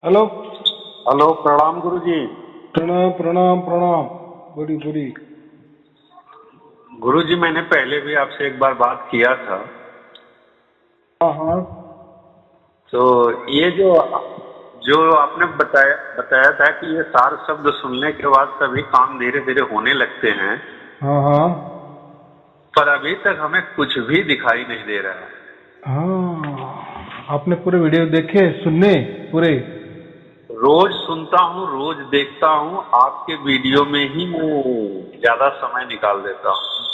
Hello. Hello, प्रणाम गुरु जी। प्रणाम प्रणाम प्रणाम। बड़ी बड़ी। गुरु जी, मैंने पहले भी आपसे एक बार बात किया था। हाँ हाँ तो ये जो जो आपने बताया बताया था कि ये सार शब्द सुनने के बाद सभी काम धीरे धीरे होने लगते हैं, हाँ हाँ पर अभी तक हमें कुछ भी दिखाई नहीं दे रहा है। हाँ। आपने पूरे वीडियो देखे सुनने पूरे? रोज सुनता हूँ, रोज देखता हूँ, आपके वीडियो में ही मैं ज्यादा समय निकाल देता हूँ।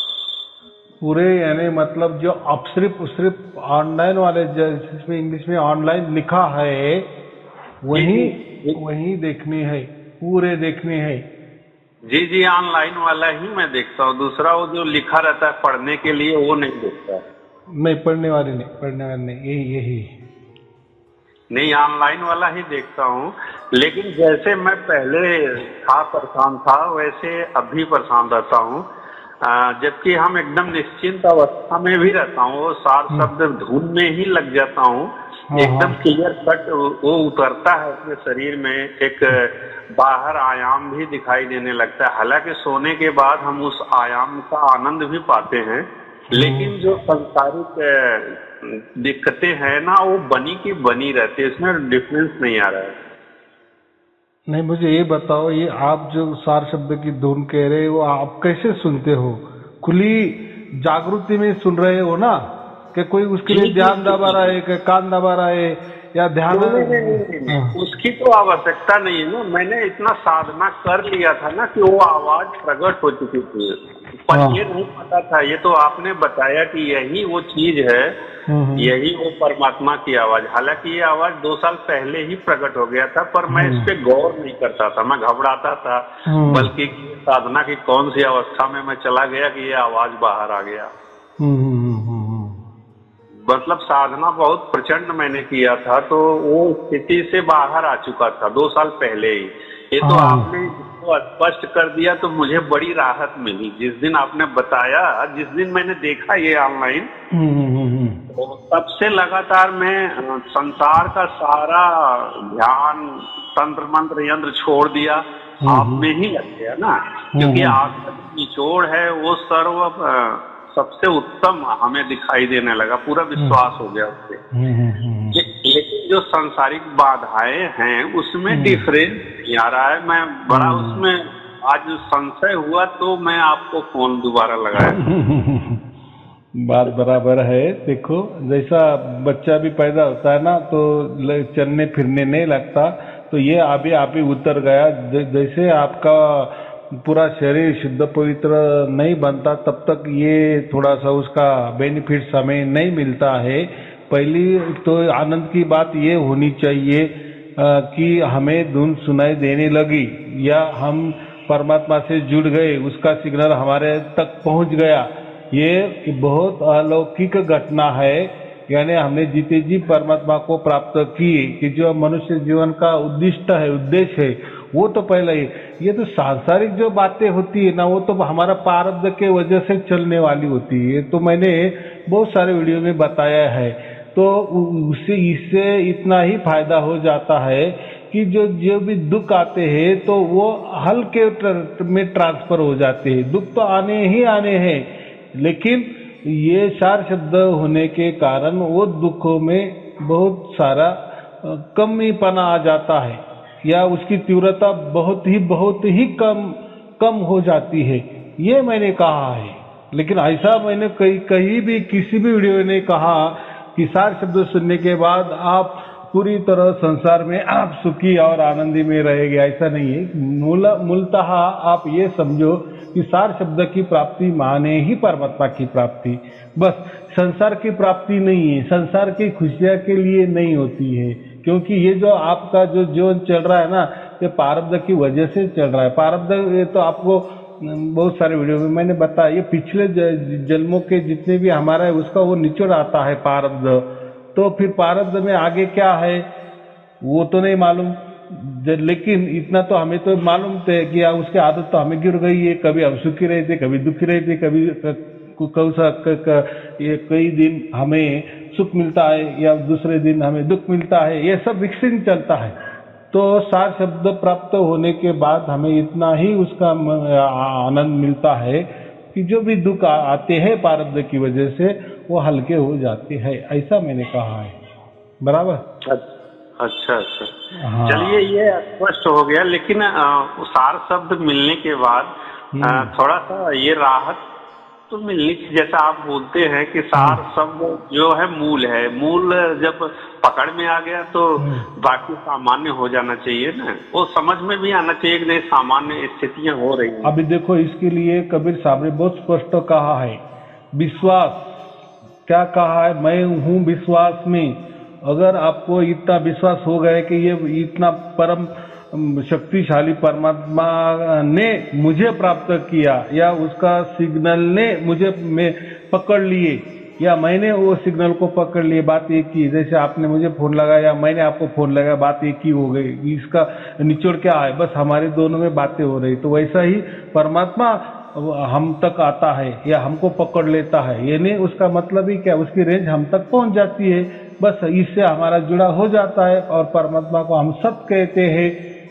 पूरे यानी मतलब जो अब सिर्फ ऑनलाइन वाले जिसमें इंग्लिश में ऑनलाइन लिखा है जी वही जी जी। वही देखने है, पूरे देखने हैं। जी जी, ऑनलाइन वाला ही मैं देखता हूँ। दूसरा वो जो लिखा रहता है पढ़ने के लिए, वो नहीं देखता। नहीं, पढ़ने वाले नहीं, यही यही। नहीं, ऑनलाइन वाला ही देखता हूँ। लेकिन जैसे मैं पहले था परेशान था, वैसे अभी परेशान रहता हूँ। जबकि हम एकदम निश्चिंत अवस्था में भी रहता हूँ, वो सार शब्द धुन में ही लग जाता हूँ। हाँ हाँ एकदम क्लियर कट वो उतरता है अपने शरीर में, एक बाहर आयाम भी दिखाई देने लगता है। हालांकि सोने के बाद हम उस आयाम का आनंद भी पाते हैं, लेकिन जो संसारिक दिक्कतें हैं ना, वो बनी की बनी रहती है, इसमें डिफरेंस नहीं आ रहा है। नहीं, मुझे ये बताओ, ये आप जो सार शब्द की धुन कह रहे हो आप कैसे सुनते हो? खुली जागृति में सुन रहे हो ना? कि कोई उसके जी लिए जी ध्यान जी दबा जी रहा जी। है कि कान दबा रहा है या ध्यान? नहीं नहीं नहीं नहीं नहीं हाँ नहीं, उसकी तो आवश्यकता नहीं है ना। मैंने इतना साधना कर लिया था ना कि वो आवाज प्रकट हो चुकी थी। पर ये हाँ। नहीं पता था, ये तो आपने बताया कि यही वो चीज है, हम्म यही वो परमात्मा की आवाज। हालांकि ये आवाज 2 साल पहले ही प्रकट हो गया था, पर मैं इस हम्म पे गौर नहीं करता था, मैं घबराता था। हम्म बल्कि साधना की कौन सी अवस्था में मैं चला गया कि ये आवाज बाहर आ गया। हम्म हम्म हम्म, हम्म, मतलब साधना बहुत प्रचंड मैंने किया था, तो वो स्थिति से बाहर आ चुका था 2 साल पहले ही। ये तो हाँ। आपने इसको स्पष्ट कर दिया, तो मुझे बड़ी राहत मिली जिस दिन आपने बताया। जिस दिन मैंने देखा ये ऑनलाइन, तो तब से लगातार मैं संसार का सारा ध्यान, तंत्र मंत्र यंत्र छोड़ दिया, आप हम्म में ही लग गया ना। क्योंकि हम्म आपका जो निचोड़ है वो सबसे उत्तम हमें दिखाई देने लगा, पूरा हम्म विश्वास हो गया उससे। हम्म लेकिन जो सांसारिक बाधाएं हैं उसमें हम्म डिफरेंस नहीं आ रहा है। मैं बड़ा हम्म उसमें आज संशय हुआ, तो मैं आपको फोन दोबारा लगाया। बात बराबर है। देखो, जैसा बच्चा भी पैदा होता है ना तो चलने फिरने नहीं लगता, तो ये अभी आप ही उतर गया। जैसे आपका पूरा शरीर शुद्ध पवित्र नहीं बनता तब तक ये थोड़ा सा उसका बेनिफिट हमें नहीं मिलता है। पहली तो आनंद की बात ये होनी चाहिए कि हमें धुन सुनाई देने लगी या हम परमात्मा से जुड़ गए, उसका सिग्नल हमारे तक पहुंच गया। ये बहुत अलौकिक घटना है। यानी हमने जीते जी परमात्मा को प्राप्त की, कि जो मनुष्य जीवन का उद्दिष्ट है, उद्देश्य है, वो तो पहले ही। ये तो सांसारिक जो बातें होती है ना, वो तो हमारा प्रारब्ध के वजह से चलने वाली होती है। तो मैंने बहुत सारे वीडियो में बताया है। तो उससे इससे इतना ही फायदा हो जाता है कि जो जो भी दुख आते हैं तो वो हल्के में ट्रांसफर हो जाते हैं। दुख तो आने ही आने हैं, लेकिन ये सार शब्द होने के कारण वो दुखों में बहुत सारा कमीपना आ जाता है, या उसकी तीव्रता बहुत ही कम कम हो जाती है। ये मैंने कहा है। लेकिन ऐसा मैंने कहीं भी किसी भी वीडियो में नहीं कहा कि सार शब्द सुनने के बाद आप पूरी तरह संसार में आप सुखी और आनंदी में रहेंगे, ऐसा नहीं है। मूलतः आप ये समझो कि सार शब्द की प्राप्ति माने ही परमात्मा की प्राप्ति। बस संसार की प्राप्ति नहीं है, संसार की खुशियां के लिए नहीं होती है। क्योंकि ये जो आपका जो जीवन चल रहा है ना, ये प्रारब्ध की वजह से चल रहा है। प्रारब्ध ये तो आपको बहुत सारे वीडियो में मैंने बताया, ये पिछले जन्मों के जितने भी हमारा है उसका वो निचोड़ आता है प्रारब्ध। तो फिर प्रारब्ध में आगे क्या है वो तो नहीं मालूम। लेकिन इतना तो हमें तो मालूम थे कि उसकी आदत तो हमें गिर गई है। कभी हम सुखी रहते, कभी दुखी रहते, कभी ये कई दिन हमें सुख मिलता है या दूसरे दिन हमें दुख मिलता है। ये सब विकसित चलता है। तो सार शब्द प्राप्त होने के बाद हमें इतना ही उसका आनंद मिलता है कि जो भी दुख आते हैं प्रारब्ध की वजह से वो हल्के हो जाते हैं, ऐसा मैंने कहा है। बराबर। अच्छा अच्छा। हाँ। चलिए ये स्पष्ट हो गया, लेकिन सार शब्द मिलने के बाद थोड़ा सा ये राहत तो मिलनी चाहिए। जैसा आप बोलते हैं कि सार शब्द जो है मूल जब पकड़ में आ गया तो बाकी सामान्य हो जाना चाहिए ना, वो समझ में भी आना चाहिए कि नहीं सामान्य स्थितियां हो रही हैं। अभी देखो इसके लिए कबीर साहब ने बहुत स्पष्ट कहा है, विश्वास क्या कहा है, मैं हूँ विश्वास में। अगर आपको इतना विश्वास हो गया कि ये इतना परम शक्तिशाली परमात्मा ने मुझे प्राप्त किया या उसका सिग्नल ने मुझे मैं पकड़ लिए या मैंने वो सिग्नल को पकड़ लिए, बात एक ही। जैसे आपने मुझे फोन लगाया या मैंने आपको फोन लगाया, बात एक ही हो गई। इसका निचोड़ क्या है, बस हमारे दोनों में बातें हो रही। तो वैसा ही परमात्मा हम तक आता है या हमको पकड़ लेता है, यानी उसका मतलब ही क्या, उसकी रेंज हम तक पहुंच जाती है। बस इससे हमारा जुड़ा हो जाता है और परमात्मा को हम सत कहते हैं,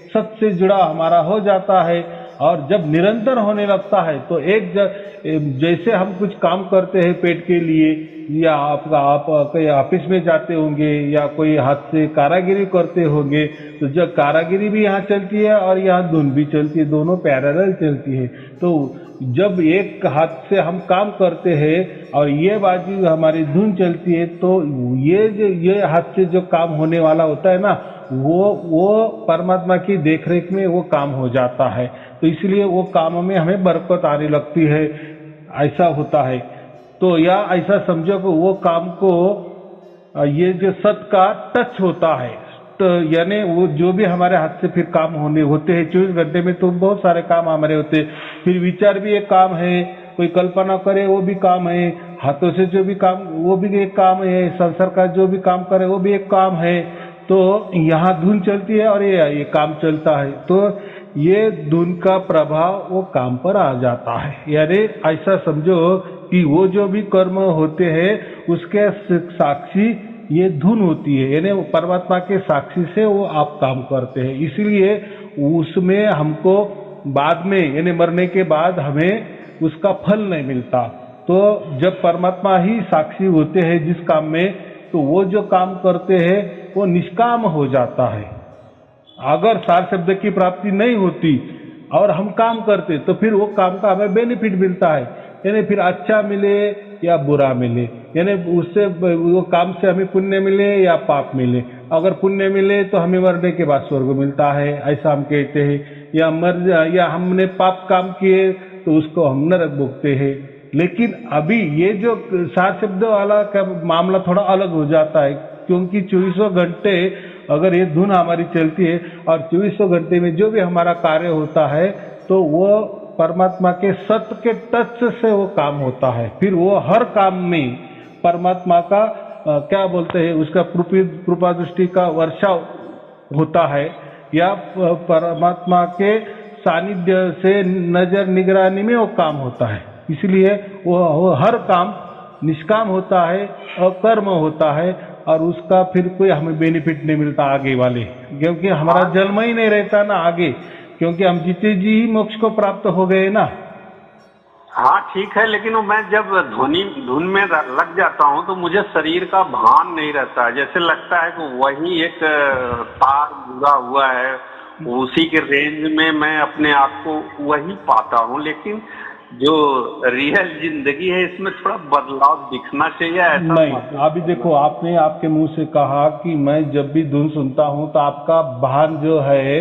सत से जुड़ा हमारा हो जाता है। और जब निरंतर होने लगता है तो जैसे हम कुछ काम करते हैं पेट के लिए या आप कहीं ऑफिस में जाते होंगे या कोई हाथ से कारागिरी करते होंगे, तो जब कारागिरी भी यहाँ चलती है और यहाँ धुन भी चलती है, दोनों पैरेलल चलती है। तो जब एक हाथ से हम काम करते हैं और ये बाजू हमारी धुन चलती है, तो ये हाथ से जो काम होने वाला होता है ना, वो परमात्मा की देखरेख में वो काम हो जाता है। तो इसलिए वो काम में हमें बरकत आने लगती है, ऐसा होता है। तो या ऐसा समझो कि वो काम को ये जो सत का टच होता है, तो यानी वो जो भी हमारे हाथ से फिर काम होते हैं 24 घंटे में, तो बहुत सारे काम हमारे होते हैं। फिर विचार भी एक काम है, कोई कल्पना करे वो भी काम है, हाथों से जो भी काम वो भी एक काम है, संसार का जो भी काम करे वो भी एक काम है। तो यहाँ धुन चलती है और ये काम चलता है, तो ये धुन का प्रभाव वो काम पर आ जाता है। यानी ऐसा समझो कि वो जो भी कर्म होते हैं उसके साक्षी ये धुन होती है, यानी परमात्मा के साक्षी से वो आप काम करते हैं। इसलिए उसमें हमको बाद में यानी मरने के बाद हमें उसका फल नहीं मिलता। तो जब परमात्मा ही साक्षी होते हैं जिस काम में, तो वो जो काम करते हैं वो निष्काम हो जाता है। अगर सार शब्द की प्राप्ति नहीं होती और हम काम करते तो फिर वो काम का हमें बेनिफिट मिलता है, यानी फिर अच्छा मिले या बुरा मिले, यानी उससे वो काम से हमें पुण्य मिले या पाप मिले। अगर पुण्य मिले तो हमें मरने के बाद स्वर्ग मिलता है, ऐसा हम कहते हैं। या हमने पाप काम किए तो उसको हम नरक भोगते हैं। लेकिन अभी ये जो सार शब्द वाला का मामला थोड़ा अलग हो जाता है, क्योंकि 24 घंटे अगर ये धुन हमारी चलती है और 24 घंटे में जो भी हमारा कार्य होता है तो वो परमात्मा के सत्य के टच से वो काम होता है। फिर वो हर काम में परमात्मा का क्या बोलते हैं, उसका कृपा दृष्टि का वर्षाव होता है, या परमात्मा के सानिध्य से नजर निगरानी में वो काम होता है। इसलिए वो हर काम निष्काम होता है, अकर्म होता है, और उसका फिर कोई हमें बेनिफिट नहीं मिलता आगे वाले, क्योंकि हमारा जन्म ही नहीं रहता ना आगे, क्योंकि हम जीते जी ही मोक्ष को प्राप्त हो गए ना। हाँ ठीक है, लेकिन मैं जब धुन में लग जाता हूँ तो मुझे शरीर का भान नहीं रहता। जैसे लगता है कि वही एक तार जुड़ा हुआ है, उसी के रेंज में मैं अपने आप को वही पाता हूँ। लेकिन जो रियल जिंदगी है इसमें थोड़ा बदलाव दिखना चाहिए, ऐसा नहीं। अभी देखो आपने आपके मुंह से कहा कि मैं जब भी धुन सुनता हूँ तो आपका भान जो है,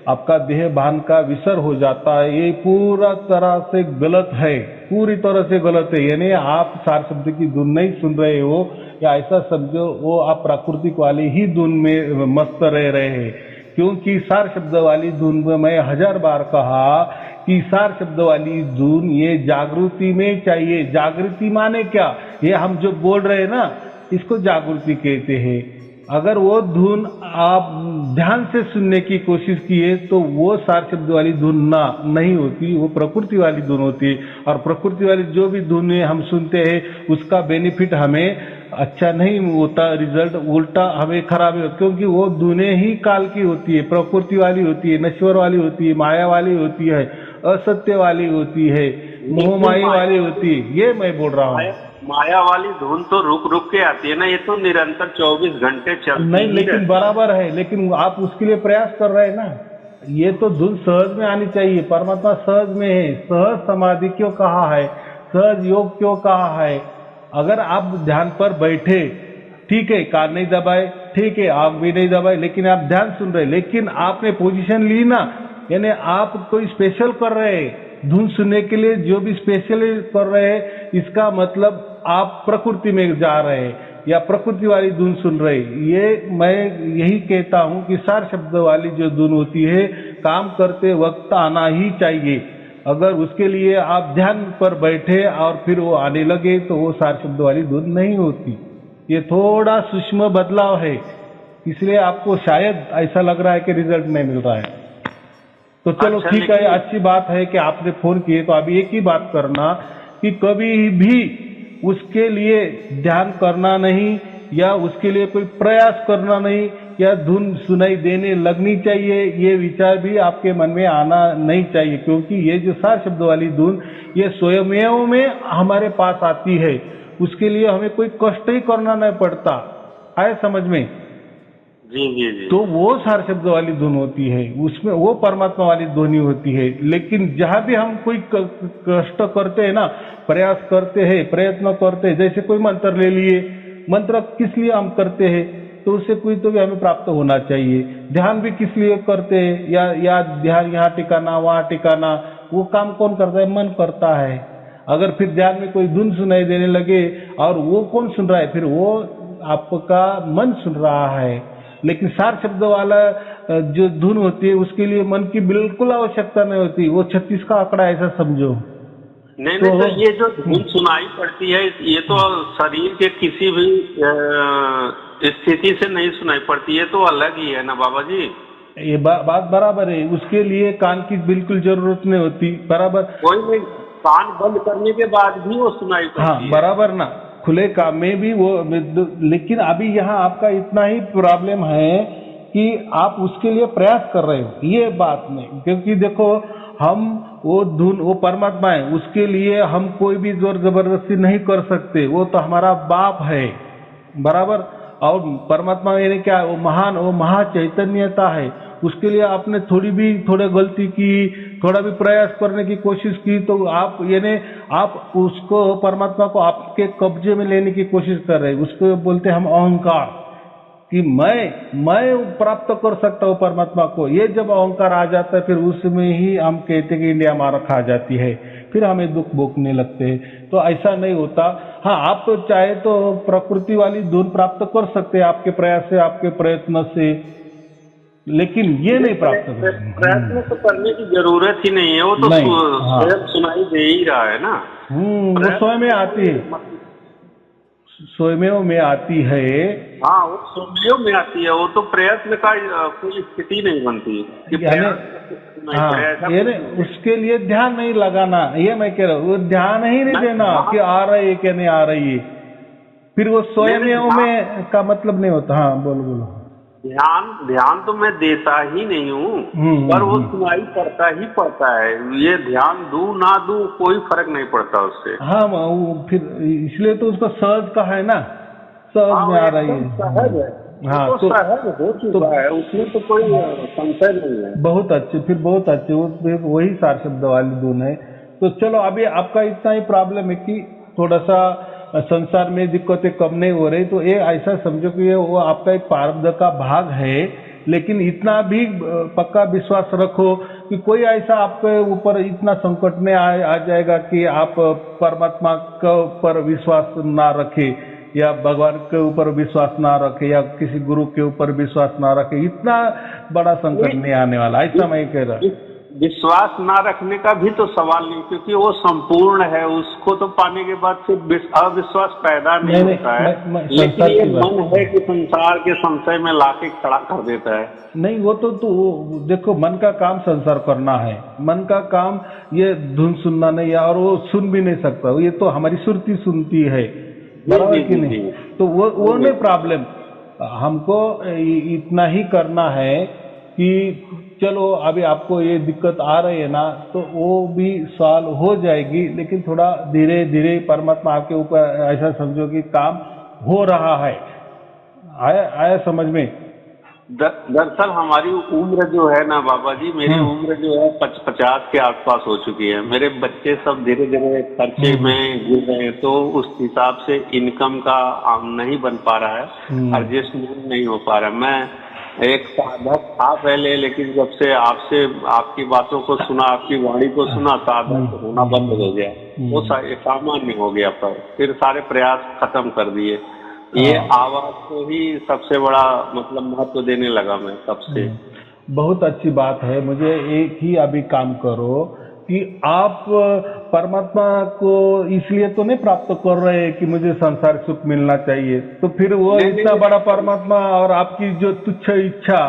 आपका देह भान का विसर हो जाता है। ये पूरा तरह से गलत है, पूरी तरह से गलत है। यानी आप सार शब्द की धुन नहीं सुन रहे हो, या ऐसा समझो वो आप प्राकृतिक वाली ही धुन में मस्त रह रहे हैं। क्योंकि सार शब्द वाली धुन में मैं 1000 बार कहा कि सार शब्द वाली धुन ये जागृति में चाहिए। जागृति माने क्या, ये हम जो बोल रहे हैं ना, इसको जागृति कहते हैं। अगर वो धुन आप ध्यान से सुनने की कोशिश किए तो वो सार शब्द वाली धुन नहीं होती, वो प्रकृति वाली धुन होती है। और प्रकृति वाली जो भी धुन हम सुनते हैं उसका बेनिफिट हमें अच्छा नहीं होता, रिजल्ट उल्टा हमें खराब होता, क्योंकि वो दुनिया ही काल की होती है, प्रकृति वाली होती है, नश्वर वाली होती है, माया वाली होती है, असत्य वाली होती है, मोहमाई वाली होती है, ये मैं बोल रहा हूँ। माया वाली धुन तो रुक रुक के आती है ना, ये तो निरंतर 24 घंटे चलती नहीं, ही लेकिन रहती बराबर है, लेकिन आप उसके लिए प्रयास कर रहे हैं ना। ये तो धुन सहज में आनी चाहिए, परमात्मा सहज में है। सहज समाधि क्यों कहा है, सहज योग क्यों कहा है? अगर आप ध्यान पर बैठे, ठीक है, कान नहीं दबाए, ठीक है, आंख भी नहीं दबाए, लेकिन आप ध्यान सुन रहे, लेकिन आपने पोजीशन ली ना, यानी आप कोई स्पेशल कर रहे हैं धुन सुनने के लिए, जो भी स्पेशल कर रहे हैं, इसका मतलब आप प्रकृति में जा रहे हैं या प्रकृति वाली धुन सुन रहे। ये मैं यही कहता हूँ कि सार शब्द वाली जो धुन होती है, काम करते वक्त आना ही चाहिए। अगर उसके लिए आप ध्यान पर बैठे और फिर वो आने लगे तो वो सार शब्द वाली धुन नहीं होती। ये थोड़ा सूक्ष्म बदलाव है, इसलिए आपको शायद ऐसा लग रहा है कि रिजल्ट नहीं मिल रहा है। तो चलो अच्छा, ठीक है, अच्छी बात है कि आपने फोन किए। तो अभी एक ही बात करना कि कभी भी उसके लिए ध्यान करना नहीं या उसके लिए कोई प्रयास करना नहीं या धुन सुनाई देने लगनी चाहिए, ये विचार भी आपके मन में आना नहीं चाहिए, क्योंकि ये जो सार शब्द वाली धुन ये स्वयं में हमारे पास आती है, उसके लिए हमें कोई कष्ट ही करना नहीं पड़ता। आए समझ में? जी जी जी। तो वो सार शब्द वाली धुन होती है, उसमें वो परमात्मा वाली ध्वनि होती है। लेकिन जहां भी हम कोई कष्ट करते हैं ना, प्रयास करते हैं, प्रयत्न करते हैं, जैसे कोई मंत्र ले लिए, मंत्र किस लिए हम करते हैं? तो उससे कोई तो भी हमें प्राप्त होना चाहिए। ध्यान भी किस लिए करते हैं? या ध्यान यहाँ टिकाना वहाँ टिकाना, वो काम कौन करता है? मन करता है। अगर फिर ध्यान में कोई धुन सुनाई देने लगे और वो कौन सुन रहा है? फिर वो आपका मन सुन रहा है। लेकिन सार शब्द वाला जो धुन होती है उसके लिए मन की बिल्कुल आवश्यकता नहीं होती, वो 36 का आंकड़ा ऐसा समझो। नहीं नहीं, तो ये जो धुन सुनाई पड़ती है ये तो शरीर के किसी भी स्थिति से नहीं सुनाई पड़ती, ये तो अलग ही है ना बाबा जी। ये बात बराबर है, उसके लिए कान की बिल्कुल जरूरत नहीं होती। बराबर, कोई नहीं, कान बंद करने के बाद भी वो सुनाई पड़ती हाँ है। बराबर ना, खुले काम में भी वो। लेकिन अभी यहाँ आपका इतना ही प्रॉब्लम है कि आप उसके लिए प्रयास कर रहे हो, ये बात नहीं। क्योंकि देखो, हम वो धुन, वो परमात्मा है, उसके लिए हम कोई भी जोर जबरदस्ती नहीं कर सकते, वो तो हमारा बाप है। बराबर, और परमात्मा यानी क्या? वो महान, वो महा चैतन्यता है। उसके लिए आपने थोड़ा गलती की, थोड़ा भी प्रयास करने की कोशिश की, तो आप यानी आप उसको, परमात्मा को आपके कब्जे में लेने की कोशिश कर रहे हैं। उसको बोलते हैं हम अहंकार, कि मैं प्राप्त कर सकता हूँ परमात्मा को। ये जब अहंकार आ जाता है, फिर उसमें ही हम कहते हैं कि इंडिया मार खा जाती है, फिर हमें दुख भोगने लगते हैं। तो ऐसा नहीं होता। हाँ, आप तो चाहे तो प्रकृति वाली धुन प्राप्त कर सकते हैं आपके प्रयास से, आपके प्रयत्न से, लेकिन ये नहीं प्राप्त कर। प्रयत्न तो करने की जरूरत ही नहीं है, वो तो स्वयं सुनाई दे ही रहा है ना। वो स्वयं में आती है, स्वयं में आती है। हाँ, वो स्वयं में आती है, वो तो प्रयत्न का कोई स्थिति नहीं बनती कि यानी उसके लिए ध्यान नहीं लगाना, ये मैं कह रहा हूँ। वो ध्यान ही नहीं देना कि आ रही है क्या नहीं आ रही है, फिर वो स्वयं में का मतलब नहीं होता। हाँ बोलो। ध्यान तो मैं देता ही नहीं हूँ, पर वो सुनाई पड़ता ही पड़ता है। ये ध्यान दूं ना दूं कोई फर्क नहीं पड़ता उससे। हाँ, वो फिर इसलिए तो उसको सहज का है ना, सहज में आ रही है। सहज है, हाँ, तो सहज हो चुका है, उसमें तो कोई संशय नहीं है। बहुत अच्छे, फिर बहुत अच्छे, वही सार शब्द वाली धुन है। तो चलो, अभी आपका इतना ही प्रॉब्लम है कि थोड़ा सा संसार में दिक्कतें कम नहीं हो रही, तो ये ऐसा समझो कि ये वो आपका एक प्रारब्ध का भाग है। लेकिन इतना भी पक्का विश्वास रखो कि कोई ऐसा आपके ऊपर इतना संकट में आ जाएगा कि आप परमात्मा के ऊपर विश्वास ना रखे, या भगवान के ऊपर विश्वास ना रखे, या किसी गुरु के ऊपर विश्वास ना रखे। इतना बड़ा संकट नहीं आने वाला, ऐसा मैं कह रहा। विश्वास ना रखने का भी तो सवाल नहीं, क्योंकि वो संपूर्ण है, उसको तो पाने के बाद फिर अविश्वास पैदा नहीं होता है। लेकिन ये मन है कि संसार के संशय में लाके खड़ा कर देता है। नहीं, वो तो देखो, मन का काम संसार करना है, मन का काम ये धुन सुनना नहीं है, और वो सुन भी नहीं सकता, ये तो हमारी सुरती सुनती है, बराबर कि नहीं? तो वो नहीं प्रॉब्लम। हमको इतना ही करना है कि चलो अभी आपको ये दिक्कत आ रही है ना, तो वो भी सॉल्व हो जाएगी, लेकिन थोड़ा धीरे धीरे परमात्मा आपके ऊपर ऐसा समझो कि काम हो रहा है। आया समझ में? दरअसल हमारी उम्र जो है ना बाबा जी, मेरी उम्र जो है 50 के आसपास हो चुकी है। मेरे बच्चे सब धीरे धीरे खर्चे में गिर रहे हैं, तो उस हिसाब से इनकम का नहीं बन पा रहा है, एडजस्टमेंट नहीं हो पा रहा है। मैं एक साधक था पहले, लेकिन जब से आपसे आपकी बातों को सुना, आपकी वाणी को सुना, साधक होना बंद हो गया, वो सामान्य हो गया। पर फिर सारे प्रयास खत्म कर दिए। ये आवाज को ही सबसे बड़ा मतलब महत्व देने लगा मैं तब से। बहुत अच्छी बात है। मुझे एक ही अभी काम करो कि आप परमात्मा को इसलिए तो नहीं प्राप्त कर रहे कि मुझे संसार सुख मिलना चाहिए, तो फिर वो इतना बड़ा परमात्मा और आपकी जो तुच्छ इच्छा,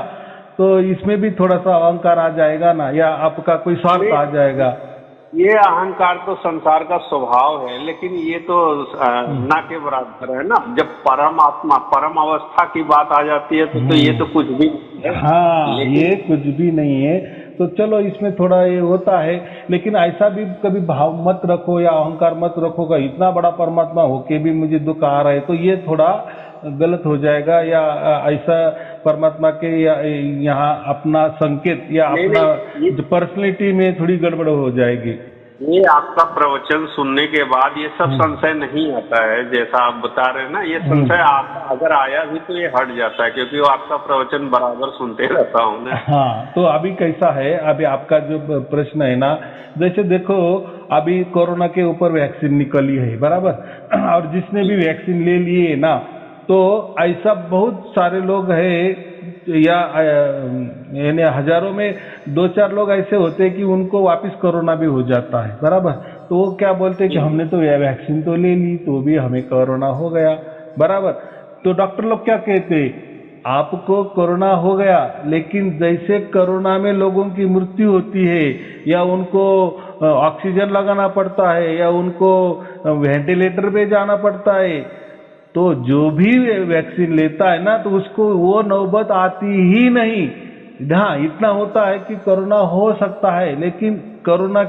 तो इसमें भी थोड़ा सा अहंकार आ जाएगा ना, या आपका कोई स्वार्थ आ जाएगा? ये अहंकार तो संसार का स्वभाव है, लेकिन ये तो ना के बराबर है ना। जब परमात्मा परम अवस्था की बात आ जाती है तो ये तो कुछ भी नहीं है। हाँ, ये कुछ भी नहीं है। तो चलो इसमें थोड़ा ये होता है, लेकिन ऐसा भी कभी भाव मत रखो या अहंकार मत रखो कि इतना बड़ा परमात्मा होके भी मुझे दुख आ रहा है, तो ये थोड़ा गलत हो जाएगा। या ऐसा परमात्मा के यहाँ अपना संकेत या अपना पर्सनैलिटी में थोड़ी गड़बड़ हो जाएगी। ये आपका प्रवचन सुनने के बाद ये सब संशय नहीं आता है, जैसा आप बता रहे हैं ना। ये संशय आपका अगर आया भी तो ये हट जाता है, क्योंकि वो आपका प्रवचन बराबर सुनते रहता हूँ ना। हाँ, तो अभी कैसा है, अभी आपका जो प्रश्न है ना, जैसे देखो अभी कोरोना के ऊपर वैक्सीन निकली है, बराबर, और जिसने भी वैक्सीन ले लिए ना, तो ऐसा बहुत सारे लोग हैं, या यानी हजारों में 2-4 लोग ऐसे होते हैं कि उनको वापस कोरोना भी हो जाता है, बराबर। तो वो क्या बोलते हैं कि हमने तो वैक्सीन तो ले ली, तो भी हमें कोरोना हो गया, बराबर। तो डॉक्टर लोग क्या कहते हैं, आपको कोरोना हो गया, लेकिन जैसे कोरोना में लोगों की मृत्यु होती है, या उनको ऑक्सीजन लगाना पड़ता है, या उनको वेंटिलेटर पे जाना पड़ता है, तो जो भी वैक्सीन लेता है ना, तो उसको वो नौबत आती ही नहीं। हाँ, इतना होता है कि कोरोना हो सकता है, लेकिन कोरोना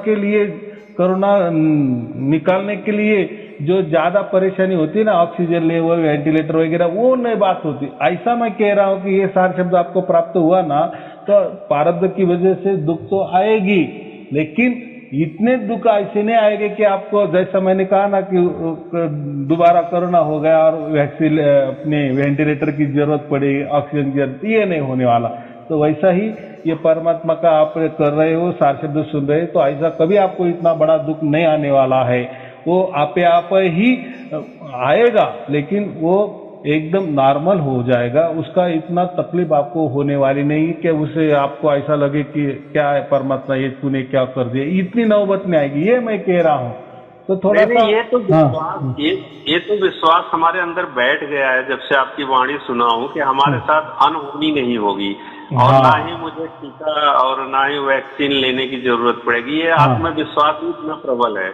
निकालने के लिए जो ज्यादा परेशानी होती है ना, ऑक्सीजन लेवल, वेंटिलेटर वगैरह, वो नहीं बात होती। ऐसा मैं कह रहा हूँ कि ये सारे शब्द आपको प्राप्त हुआ ना, तो प्रारब्ध की वजह से दुख तो आएगी, लेकिन इतने दुख ऐसे नहीं आएंगे कि आपको, जैसा मैंने कहा ना कि दोबारा कोरोना हो गया और वैक्सीन अपने वेंटिलेटर की जरूरत पड़ेगी, ऑक्सीजन की जरूरत, ये नहीं होने वाला। तो वैसा ही ये परमात्मा का आप कर रहे हो, सार शब्द सुन रहे हो, तो ऐसा कभी आपको इतना बड़ा दुख नहीं आने वाला है। वो आपे आप ही आएगा, लेकिन वो एकदम नॉर्मल हो जाएगा। उसका इतना तकलीफ आपको होने वाली नहीं कि उसे आपको ऐसा लगे कि क्या है परमात्मा, ये तूने क्या कर दिया, इतनी नौबत नहीं आएगी, ये मैं कह रहा हूँ। तो थोड़ा सा ये तो विश्वास, ये तो विश्वास हमारे अंदर बैठ गया है जब से आपकी वाणी सुना हूँ कि हमारे साथ अनहोनी नहीं होगी, और ना ही मुझे टीका और ना ही वैक्सीन लेने की जरूरत पड़ेगी। ये आत्मविश्वास भी इतना प्रबल है।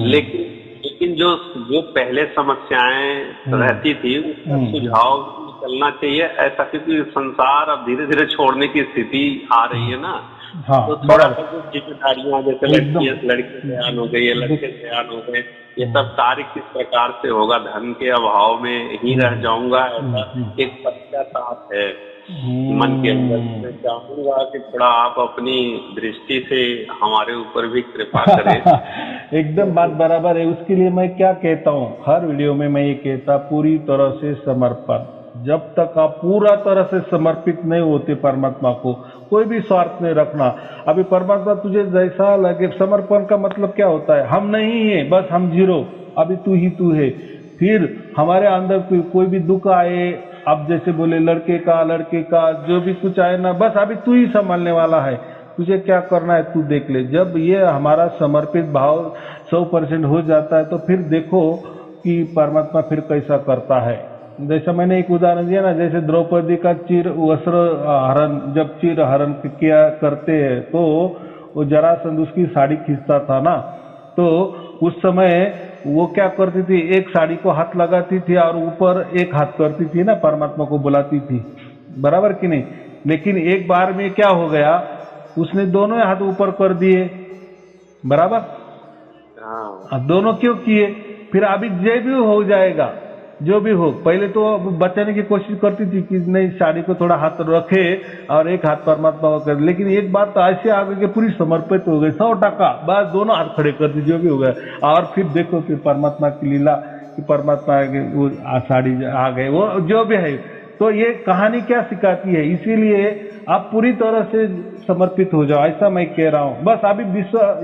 लेकिन जो पहले समस्याएं रहती थी, उसका सुझाव निकलना चाहिए ऐसा, क्योंकि संसार अब धीरे धीरे छोड़ने की स्थिति आ रही है ना। तो थोड़ा सा जो जिम्मेदारियां, जैसे लड़के तैयार हो गई, लड़के तैयार हो गए, ये सब कार्य किस प्रकार से होगा, धन के अभाव में ही रह जाऊंगा, ऐसा एक पश्चाताप है मन के अंदर। मैं चाहूंगा कि थोड़ा आप अपनी दृष्टि से हमारे ऊपर भी कृपा करें। एकदम बात बराबर है। उसके लिए मैं क्या कहता हूँ, हर वीडियो में मैं ये कहता, पूरी तरह से समर्पण। जब तक आप पूरा तरह से समर्पित नहीं होते परमात्मा को, कोई भी स्वार्थ नहीं रखना। अभी परमात्मा तुझे जैसा लगे, समर्पण का मतलब क्या होता है, हम नहीं है, बस हम जीरो, अभी तू ही तू है। फिर हमारे अंदर कोई भी दुख आए, अब जैसे बोले लड़के का जो भी कुछ आए ना, बस अभी तू ही संभालने वाला है, तुझे क्या करना है तू देख ले। जब ये हमारा समर्पित भाव 100% हो जाता है, तो फिर देखो कि परमात्मा फिर कैसा करता है। जैसा मैंने एक उदाहरण दिया ना, जैसे द्रौपदी का चीर वस्त्र हरण, जब चीर हरण किया करते हैं, तो वो जरासंध उसकी साड़ी खींचता था ना, तो उस समय वो क्या करती थी, एक साड़ी को हाथ लगाती थी और ऊपर एक हाथ करती थी ना, परमात्मा को बुलाती थी, बराबर कि नहीं। लेकिन एक बार में क्या हो गया, उसने दोनों हाथ ऊपर कर दिए, बराबर। हाँ अब दोनों क्यों किए, फिर अभी जो भी हो जाएगा, जो भी हो, पहले तो बचाने की कोशिश करती थी कि नहीं साड़ी को थोड़ा हाथ रखे और एक हाथ परमात्मा को कर, लेकिन एक बात तो ऐसे आ गई कि पूरी समर्पित हो गई 100%, बस दोनों हाथ खड़े कर दी, जो भी हो गया। और फिर देखो फिर परमात्मा की लीला कि परमात्मा के वो साड़ी आ गए, वो जो भी है। तो ये कहानी क्या सिखाती है, इसीलिए आप पूरी तरह से समर्पित हो जाओ, ऐसा मैं कह रहा हूँ। बस अभी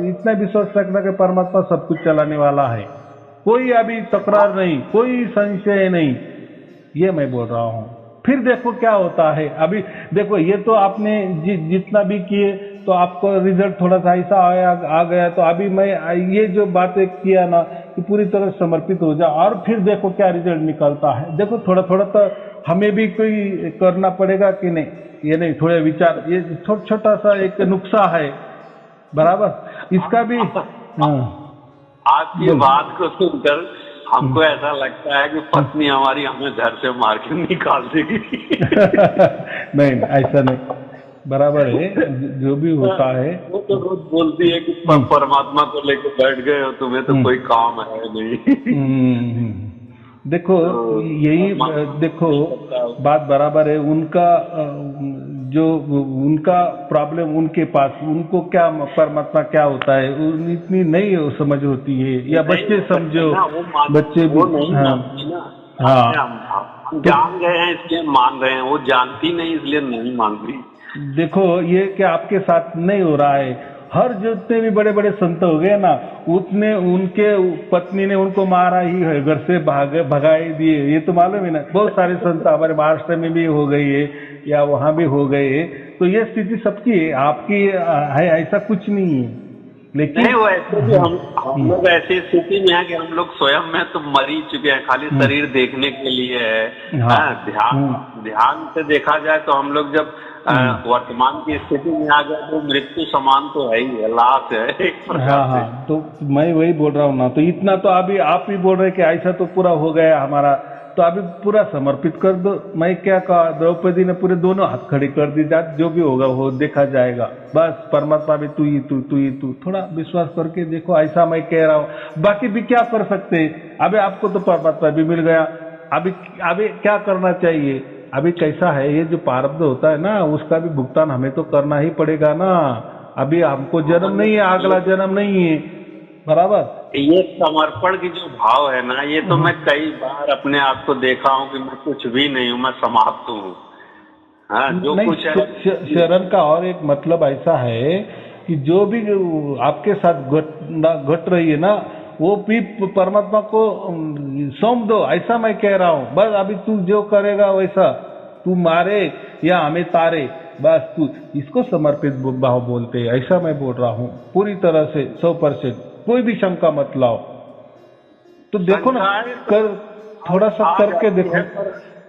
इतना विश्वास रखना कि परमात्मा सब कुछ चलाने वाला है, कोई अभी तकरार नहीं, कोई संशय नहीं, ये मैं बोल रहा हूँ। फिर देखो क्या होता है। अभी देखो ये तो आपने जितना भी किए तो आपको रिजल्ट थोड़ा सा ऐसा आ गया, तो अभी मैं ये जो बातें किया ना कि पूरी तरह समर्पित हो जाओ, और फिर देखो क्या रिजल्ट निकलता है। देखो थोड़ा थोड़ा तो हमें भी कोई करना पड़ेगा कि नहीं, ये नहीं थोड़े विचार, ये छोटा सा एक नुस्खा है, बराबर, इसका भी। हाँ आपकी बात को सुनकर हमको ऐसा लगता है कि पत्नी हमारी हमें घर से मार के निकाल देगी। नहीं ऐसा नहीं, बराबर है, जो भी होता है। वो तो रोज बोलती है कि परमात्मा को लेकर बैठ गए हो, तुम्हें तो कोई काम है नहीं। देखो यही, देखो बात बराबर है, उनका जो उनका प्रॉब्लम उनके पास, उनको क्या परमात्मा क्या होता है इतनी नहीं समझ होती है, या बच्चे समझो, बच्चे भी। हाँ हम जान गए हैं इसलिए मान रहे हैं, वो जानती नहीं इसलिए नहीं मानती। देखो ये क्या आपके साथ नहीं हो रहा है, हर जितने भी बड़े बड़े संत हो गए ना, उतने उनके पत्नी ने उनको मारा ही है, घर से भगाई दिए, ये तो मालूम है ना। बहुत सारे संत हमारे महाराष्ट्र में भी हो गई है या वहां भी हो गए है, तो ये स्थिति सबकी है, आपकी है ऐसा कुछ नहीं है। लेकिन नहीं, वैसे भी हम लोग ऐसी स्थिति में है कि हम लोग स्वयं में तो मर ही चुके हैं, खाली शरीर देखने के लिए है। ध्यान से देखा जाए तो हम लोग जब वर्तमान की स्थिति में आ गए तो मृत्यु समान तो है ही, लाश है एक प्रकार से। तो मैं वही बोल रहा हूँ ना, तो इतना तो अभी आप ही बोल रहे कि ऐसा तो पूरा हो गया हमारा, तो अभी पूरा समर्पित कर दो। मैं क्या कहा, द्रौपदी ने पूरे दोनों हाथ खड़े कर दी, जो भी होगा वो देखा जाएगा, बस परमात्मा भी तू ही तू, थोड़ा विश्वास करके देखो, ऐसा मैं कह रहा हूँ। बाकी भी क्या कर सकते, अभी आपको तो परमात्मा भी मिल गया, अभी क्या करना चाहिए, अभी कैसा है ये जो प्रारब्ध होता है ना, उसका भी भुगतान हमें तो करना ही पड़ेगा ना। अभी हमको जन्म नहीं है, अगला जन्म नहीं है, बराबर। ये समर्पण की जो भाव है ना, ये तो मैं कई बार अपने आप को देखा हूँ कि मैं कुछ भी नहीं हूँ, मैं समाप्त हूँ। हाँ, जो कुछ है शरण का और एक मतलब ऐसा है कि जो भी आपके साथ घट रही है ना, वो भी परमात्मा को सौंप दो, ऐसा मैं कह रहा हूँ। बस अभी तू जो करेगा वैसा, तू मारे या हमें तारे, बस तू इसको समर्पित भाव बोलते हैं, ऐसा मैं बोल रहा हूँ। पूरी तरह से 100%, कोई भी शंका मत लाओ। तो देखो ना, कर थोड़ा सा करके देखो।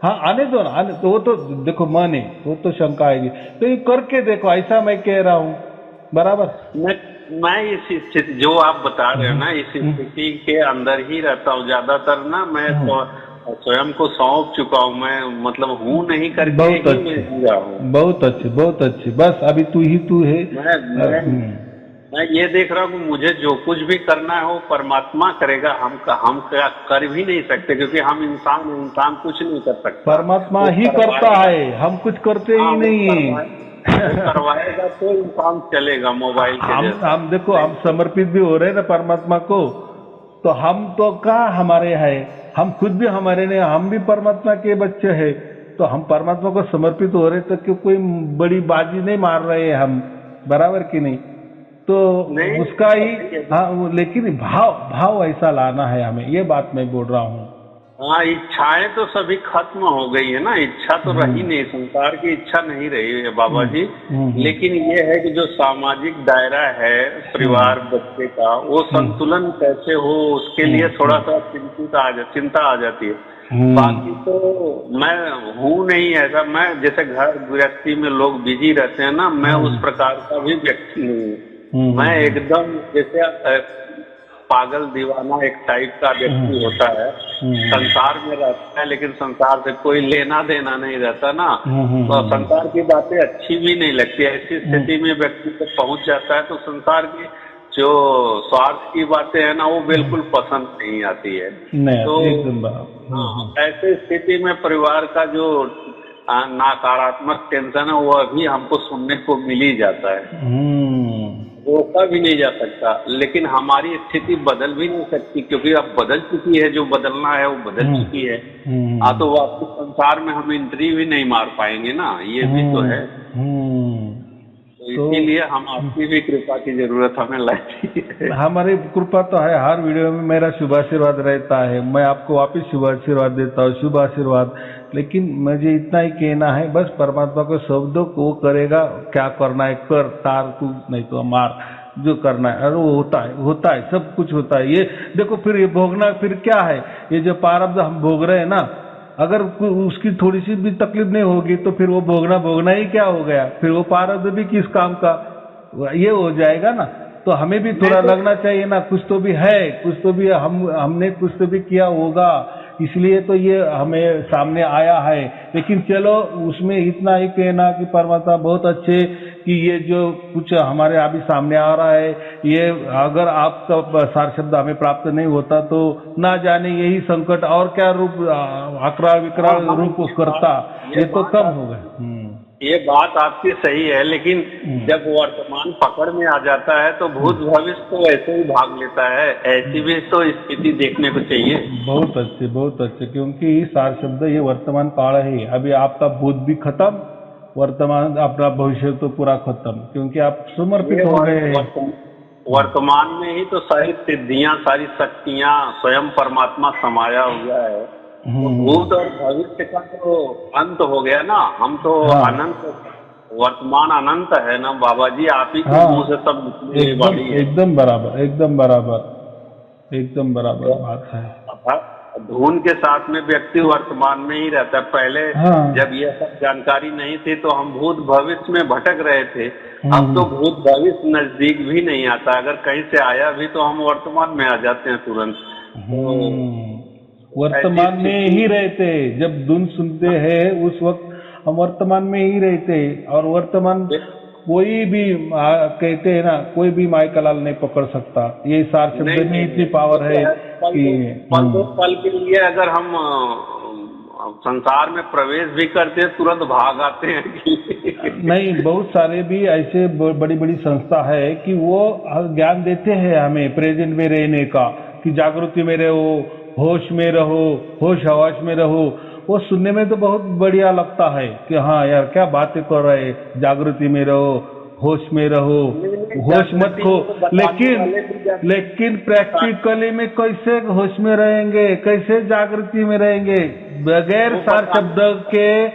हाँ आने दो ना, आने तो, वो तो देखो माने, वो तो शंका आएगी, तो ये करके देखो, ऐसा मैं कह रहा हूँ, बराबर। मैं इस स्थिति जो आप बता रहे हो ना, इस स्थिति के अंदर ही रहता हूँ ज्यादातर ना। मैं स्वयं को सौंप चुका हूँ, मैं मतलब हूँ नहीं करके बहुत अच्छी, बहुत अच्छी। बस अभी तू ही तू है। मैं ये देख रहा हूँ कि मुझे जो कुछ भी करना है वो परमात्मा करेगा, हम क्या कर भी नहीं सकते, क्योंकि हम इंसान कुछ नहीं कर सकता, परमात्मा ही करता है, हम कुछ करते ही नहीं है। करवाएगा तो इंसान चलेगा मोबाइल के जैसे। हम देखो, हम समर्पित भी हो रहे हैं ना परमात्मा को, तो हम तो कहाँ हमारे है, हम खुद भी हमारे नहीं, हम भी परमात्मा के बच्चे हैं, तो हम परमात्मा को समर्पित हो रहे, तो क्यों कोई बड़ी बाजी नहीं मार रहे हैं हम, बराबर कि नहीं। तो नहीं, उसका ही हाँ, लेकिन भाव ऐसा लाना है हमें, ये बात मैं बोल रहा हूँ। हाँ, इच्छाएं तो सभी खत्म हो गई है ना, इच्छा तो रही नहीं, संसार की इच्छा नहीं रही है बाबा जी। लेकिन ये है कि जो सामाजिक दायरा है परिवार बच्चे का, वो संतुलन कैसे हो, उसके लिए थोड़ा सा चिंता आ जाती है। बाकी तो मैं हूँ नहीं ऐसा, मैं जैसे घर गृहस्थी में लोग बिजी रहते हैं ना, मैं उस प्रकार का भी व्यक्ति नहीं हूँ। मैं एकदम जैसे पागल दीवाना एक टाइप का व्यक्ति होता है, संसार में रहता है लेकिन संसार से कोई लेना देना नहीं रहता ना, तो संसार की बातें अच्छी भी नहीं लगती। ऐसी स्थिति में व्यक्ति को पहुंच जाता है तो संसार की जो स्वार्थ की बातें है ना वो बिल्कुल पसंद नहीं आती है। तो ऐसी स्थिति में परिवार का जो नकारात्मक टेंशन है वो अभी हमको सुनने को मिल ही जाता है, रोका भी नहीं जा सकता। लेकिन हमारी स्थिति बदल भी नहीं सकती क्योंकि अब बदल चुकी है, जो बदलना है वो बदल चुकी है। तो वापस संसार में हम एंट्री भी नहीं मार पाएंगे ना, ये भी तो है। तो इसीलिए हम आपकी भी कृपा की जरूरत हमें लगती है। हमारी कृपा तो है, हर वीडियो में मेरा शुभ आशीर्वाद रहता है, मैं आपको वापस शुभ आशीर्वाद देता हूँ, शुभ आशीर्वाद। लेकिन मुझे इतना ही कहना है, बस परमात्मा को शब्दों को करेगा, क्या करना है कर, तार तू नहीं तो मार, जो करना है। और वो होता है, सब कुछ होता है। ये देखो फिर ये भोगना फिर क्या है, ये जो प्रारब्ध हम भोग रहे हैं ना, अगर उसकी थोड़ी सी भी तकलीफ नहीं होगी तो फिर वो भोगना ही क्या हो गया, फिर वो प्रारब्ध भी किस काम का, ये हो जाएगा ना। तो हमें भी थोड़ा लगना चाहिए ना, कुछ तो भी है, कुछ तो भी हमने कुछ तो भी किया होगा, इसलिए तो ये हमें सामने आया है। लेकिन चलो उसमें इतना ही कहना कि परमात्मा बहुत अच्छे कि ये जो कुछ हमारे अभी सामने आ रहा है, ये अगर आपका सार शब्द हमें प्राप्त नहीं होता तो ना जाने यही संकट और क्या रूप आकरा विकराल रूप करता, ये तो कम हो गए। ये बात आपकी सही है, लेकिन जब वर्तमान पकड़ में आ जाता है तो भूत भविष्य तो ऐसे ही भाग लेता है, ऐसी भी तो स्थिति देखने को चाहिए। बहुत अच्छे, क्योंकि सार शब्द ये वर्तमान काल है। अभी आपका भूत भी खत्म, वर्तमान अपना भविष्य तो पूरा खत्म, क्योंकि आप समर्पित हो गए हैं। वर्तमान में ही तो सारी सिद्धियां, सारी शक्तियां, स्वयं परमात्मा समाया हुआ है। तो भूत और भविष्य का तो अंत हो गया ना, हम तो अनंत, वर्तमान अनंत है ना बाबा जी, आप ही के मुंह से सब निकलने वाली है। एकदम बराबर बात है। धुन के साथ में व्यक्ति वर्तमान में ही रहता है। पहले जब ये सब जानकारी नहीं थी तो हम भूत भविष्य में भटक रहे थे, अब तो भूत भविष्य नजदीक भी नहीं आता, अगर कहीं से आया भी तो हम वर्तमान में आ जाते हैं तुरंत। वर्तमान में ही रहते, जब धुन सुनते हैं उस वक्त हम वर्तमान में ही रहते। और वर्तमान कोई भी कहते हैं ना, कोई भी माई का लाल नहीं पकड़ सकता, ये सार शब्द में इतनी पावर है कि पल के लिए अगर हम संसार में प्रवेश भी करते हैं तुरंत भाग आते हैं। नहीं, बहुत सारे भी ऐसे बड़ी बड़ी संस्था है कि वो ज्ञान देते हैं हमें प्रेजेंट में रहने का, कि जागृति में रहो, होश में रहो, होश हवास में रहो। वो सुनने में तो बहुत बढ़िया लगता है कि हाँ यार क्या बातें कर रहे, जागृति में रहो, होश में रहो, होश मत खो। लेकिन प्रैक्टिकली में कैसे होश में रहेंगे, कैसे जागृति में रहेंगे? बगैर सार शब्द के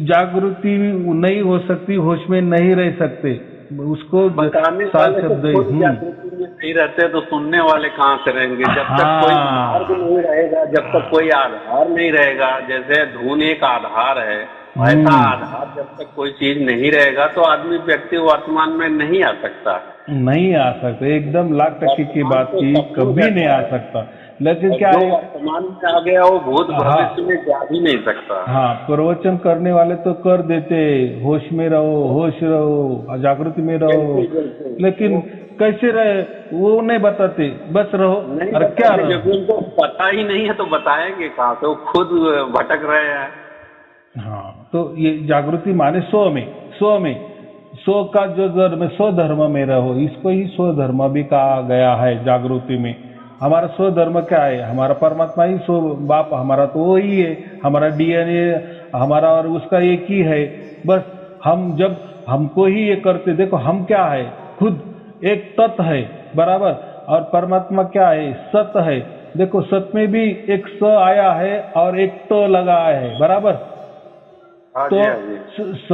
जागृति नहीं हो सकती, होश में नहीं रह सकते। उसको सार शब्द नहीं रहते तो सुनने वाले कहाँ से रहेंगे? जब तक कोई मार्ग नहीं रहेगा, जब तक कोई आधार नहीं रहेगा, जैसे धुन एक आधार है, ऐसा आधार जब तक कोई चीज नहीं रहेगा तो आदमी व्यक्ति वर्तमान में नहीं आ सकता। एकदम लाख टक्के की बात की, कभी नहीं आ सकता। लेकिन क्या है, वर्तमान में आ गया वो भूत भविष्य में जा भी नहीं सकता। प्रवचन करने वाले तो कर देते, होश में रहो, होश रहो, जागृति में रहो, लेकिन कैसे रहे वो नहीं बताते, बस रहो। अरे क्या रहो, जब उनको पता ही नहीं है तो बताएंगे कहाँ से, वो खुद भटक रहे हैं। तो ये जागृति माने स्व का जो धर्म, स्वधर्म में रहो, इसको ही स्वधर्म भी कहा गया है जागृति में। हमारा स्वधर्म क्या है? हमारा परमात्मा ही स्व बाप, हमारा तो वो ही है, हमारा डीएनए हमारा और उसका एक ही है। बस हम जब हमको ही ये करते, देखो हम क्या है, खुद एक तत्व है बराबर, और परमात्मा क्या है, सत है। देखो सत में भी एक स आया है और एक त लगा है बराबर। तो स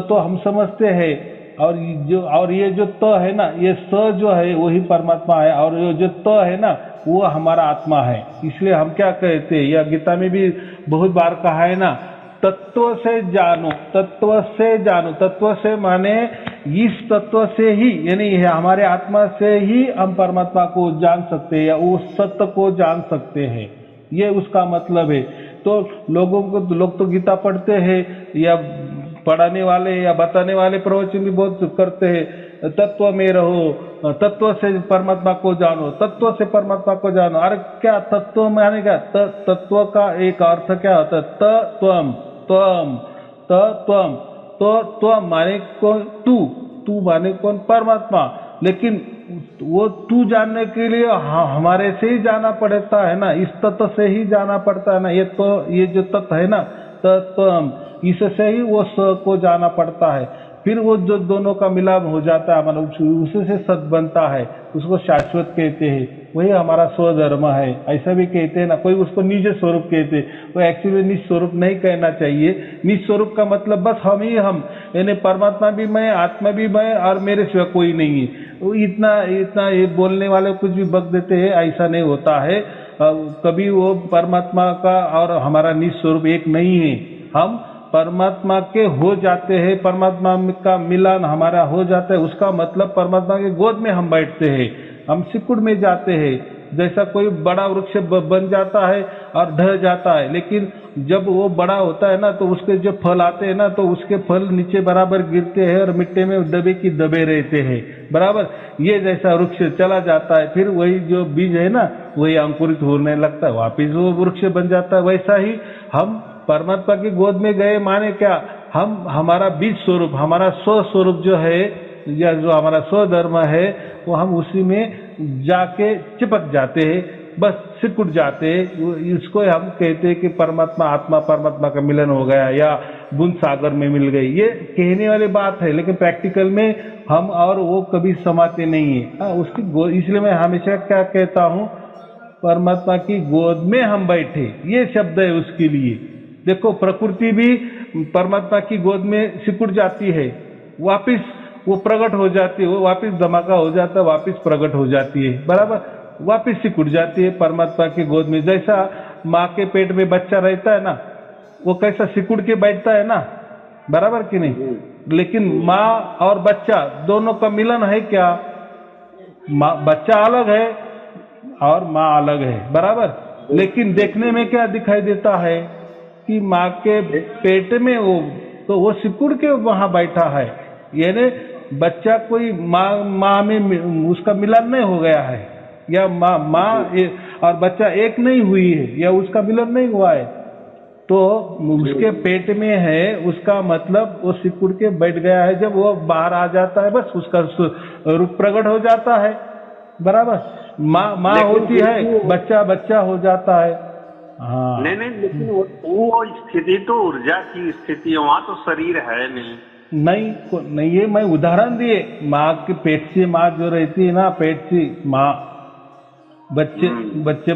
तो हम समझते हैं, और ये जो त है ना, ये स जो है वही परमात्मा है, और ये जो त है ना वो हमारा आत्मा है। इसलिए हम क्या कहते हैं, यह गीता में भी बहुत बार कहा है ना, तत्व से जानो। तत्व से माने इस तत्व से ही, यानी हमारे आत्मा से ही हम परमात्मा को जान सकते हैं या उस सत्य को जान सकते हैं, ये उसका मतलब है। तो लोग तो गीता पढ़ते हैं या पढ़ाने वाले या बताने वाले प्रवचन भी बहुत करते हैं, तत्व में रहो, तत्व से परमात्मा को जानो, तत्व से परमात्मा को जानो। अरे क्या तत्व माने क्या? तत्व का एक अर्थ क्या होता है? त्वम त्वम त्वम। तो त्वम माने कौन? तू माने कौन? परमात्मा। लेकिन वो तू जानने के लिए हमारे से ही जाना पड़ता है ना, इस तत्व से ही जाना पड़ता है ना। ये जो तत्व है ना, तत्वम, इससे ही वो स को जाना पड़ता है। फिर वो जो दोनों का मिलाप हो जाता है, मतलब उससे सत बनता है, उसको शाश्वत कहते हैं। वही हमारा स्वधर्म है, ऐसा भी कहते हैं ना। कोई उसको निज स्वरूप कहते हैं, वो एक्चुअली निज स्वरूप नहीं कहना चाहिए। निज स्वरूप का मतलब बस हम ही हम, यानी परमात्मा भी मैं, आत्मा भी मैं, और मेरे सिवा कोई नहीं है। वो इतना ये बोलने वाले कुछ भी बक देते हैं, ऐसा नहीं होता है कभी। वो परमात्मा का और हमारा निज स्वरूप एक नहीं है। हम परमात्मा के हो जाते हैं, परमात्मा का मिलन हमारा हो जाता है, उसका मतलब परमात्मा के गोद में हम बैठते हैं, हम सिकुड़ में जाते हैं। जैसा कोई बड़ा वृक्ष बन जाता है और ढह जाता है, लेकिन जब वो बड़ा होता है ना, तो उसके जो फल आते हैं ना, तो उसके फल नीचे बराबर गिरते हैं और मिट्टी में दबे की दबे रहते हैं बराबर। ये जैसा वृक्ष चला जाता है, फिर वही जो बीज है ना, वही अंकुरित होने लगता है, वापिस वो वृक्ष बन जाता है। वैसा ही हम परमात्मा की गोद में गए माने क्या? हम हमारा बीज स्वरूप, हमारा स्व स्वरूप जो है, या जो हमारा स्वधर्म है, वो हम उसी में जाके चिपक जाते हैं, बस सिकुड़ जाते हैं। इसको हम कहते हैं कि परमात्मा आत्मा परमात्मा का मिलन हो गया या बूंद सागर में मिल गई। ये कहने वाली बात है, लेकिन प्रैक्टिकल में हम और वो कभी समाते नहीं है। उसकी इसलिए मैं हमेशा क्या कहता हूँ, परमात्मा की गोद में हम बैठे, ये शब्द है उसके लिए। देखो प्रकृति भी परमात्मा की गोद में सिकुड़ जाती है, वापिस वो प्रकट हो जाती है, वो वापिस धमाका हो जाता है, वापिस प्रकट हो जाती है बराबर, वापिस सिकुड़ जाती है परमात्मा की गोद में। जैसा माँ के पेट में बच्चा रहता है ना, वो कैसा सिकुड़ के बैठता है ना, बराबर कि नहीं? लेकिन माँ और बच्चा दोनों का मिलन है क्या? बच्चा अलग है और माँ अलग है बराबर, लेकिन देखने में क्या दिखाई देता है कि माँ के पेट में वो सिकुड़ के वहां बैठा है, यानी बच्चा कोई माँ में उसका मिलन नहीं हो गया है, या माँ और बच्चा एक नहीं हुई है, या उसका मिलन नहीं हुआ है। तो उसके पेट में है, उसका मतलब वो सिकुड़ के बैठ गया है। जब वो बाहर आ जाता है, बस उसका रूप प्रकट हो जाता है बराबर। माँ होती है, बच्चा हो जाता है। हाँ नहीं, लेकिन वो स्थिति तो ऊर्जा की स्थिति है, वहाँ तो शरीर है नहीं। ये मैं उदाहरण दिए, माँ के पेट से माँ जो रहती है ना, पेट से माँ, बच्चे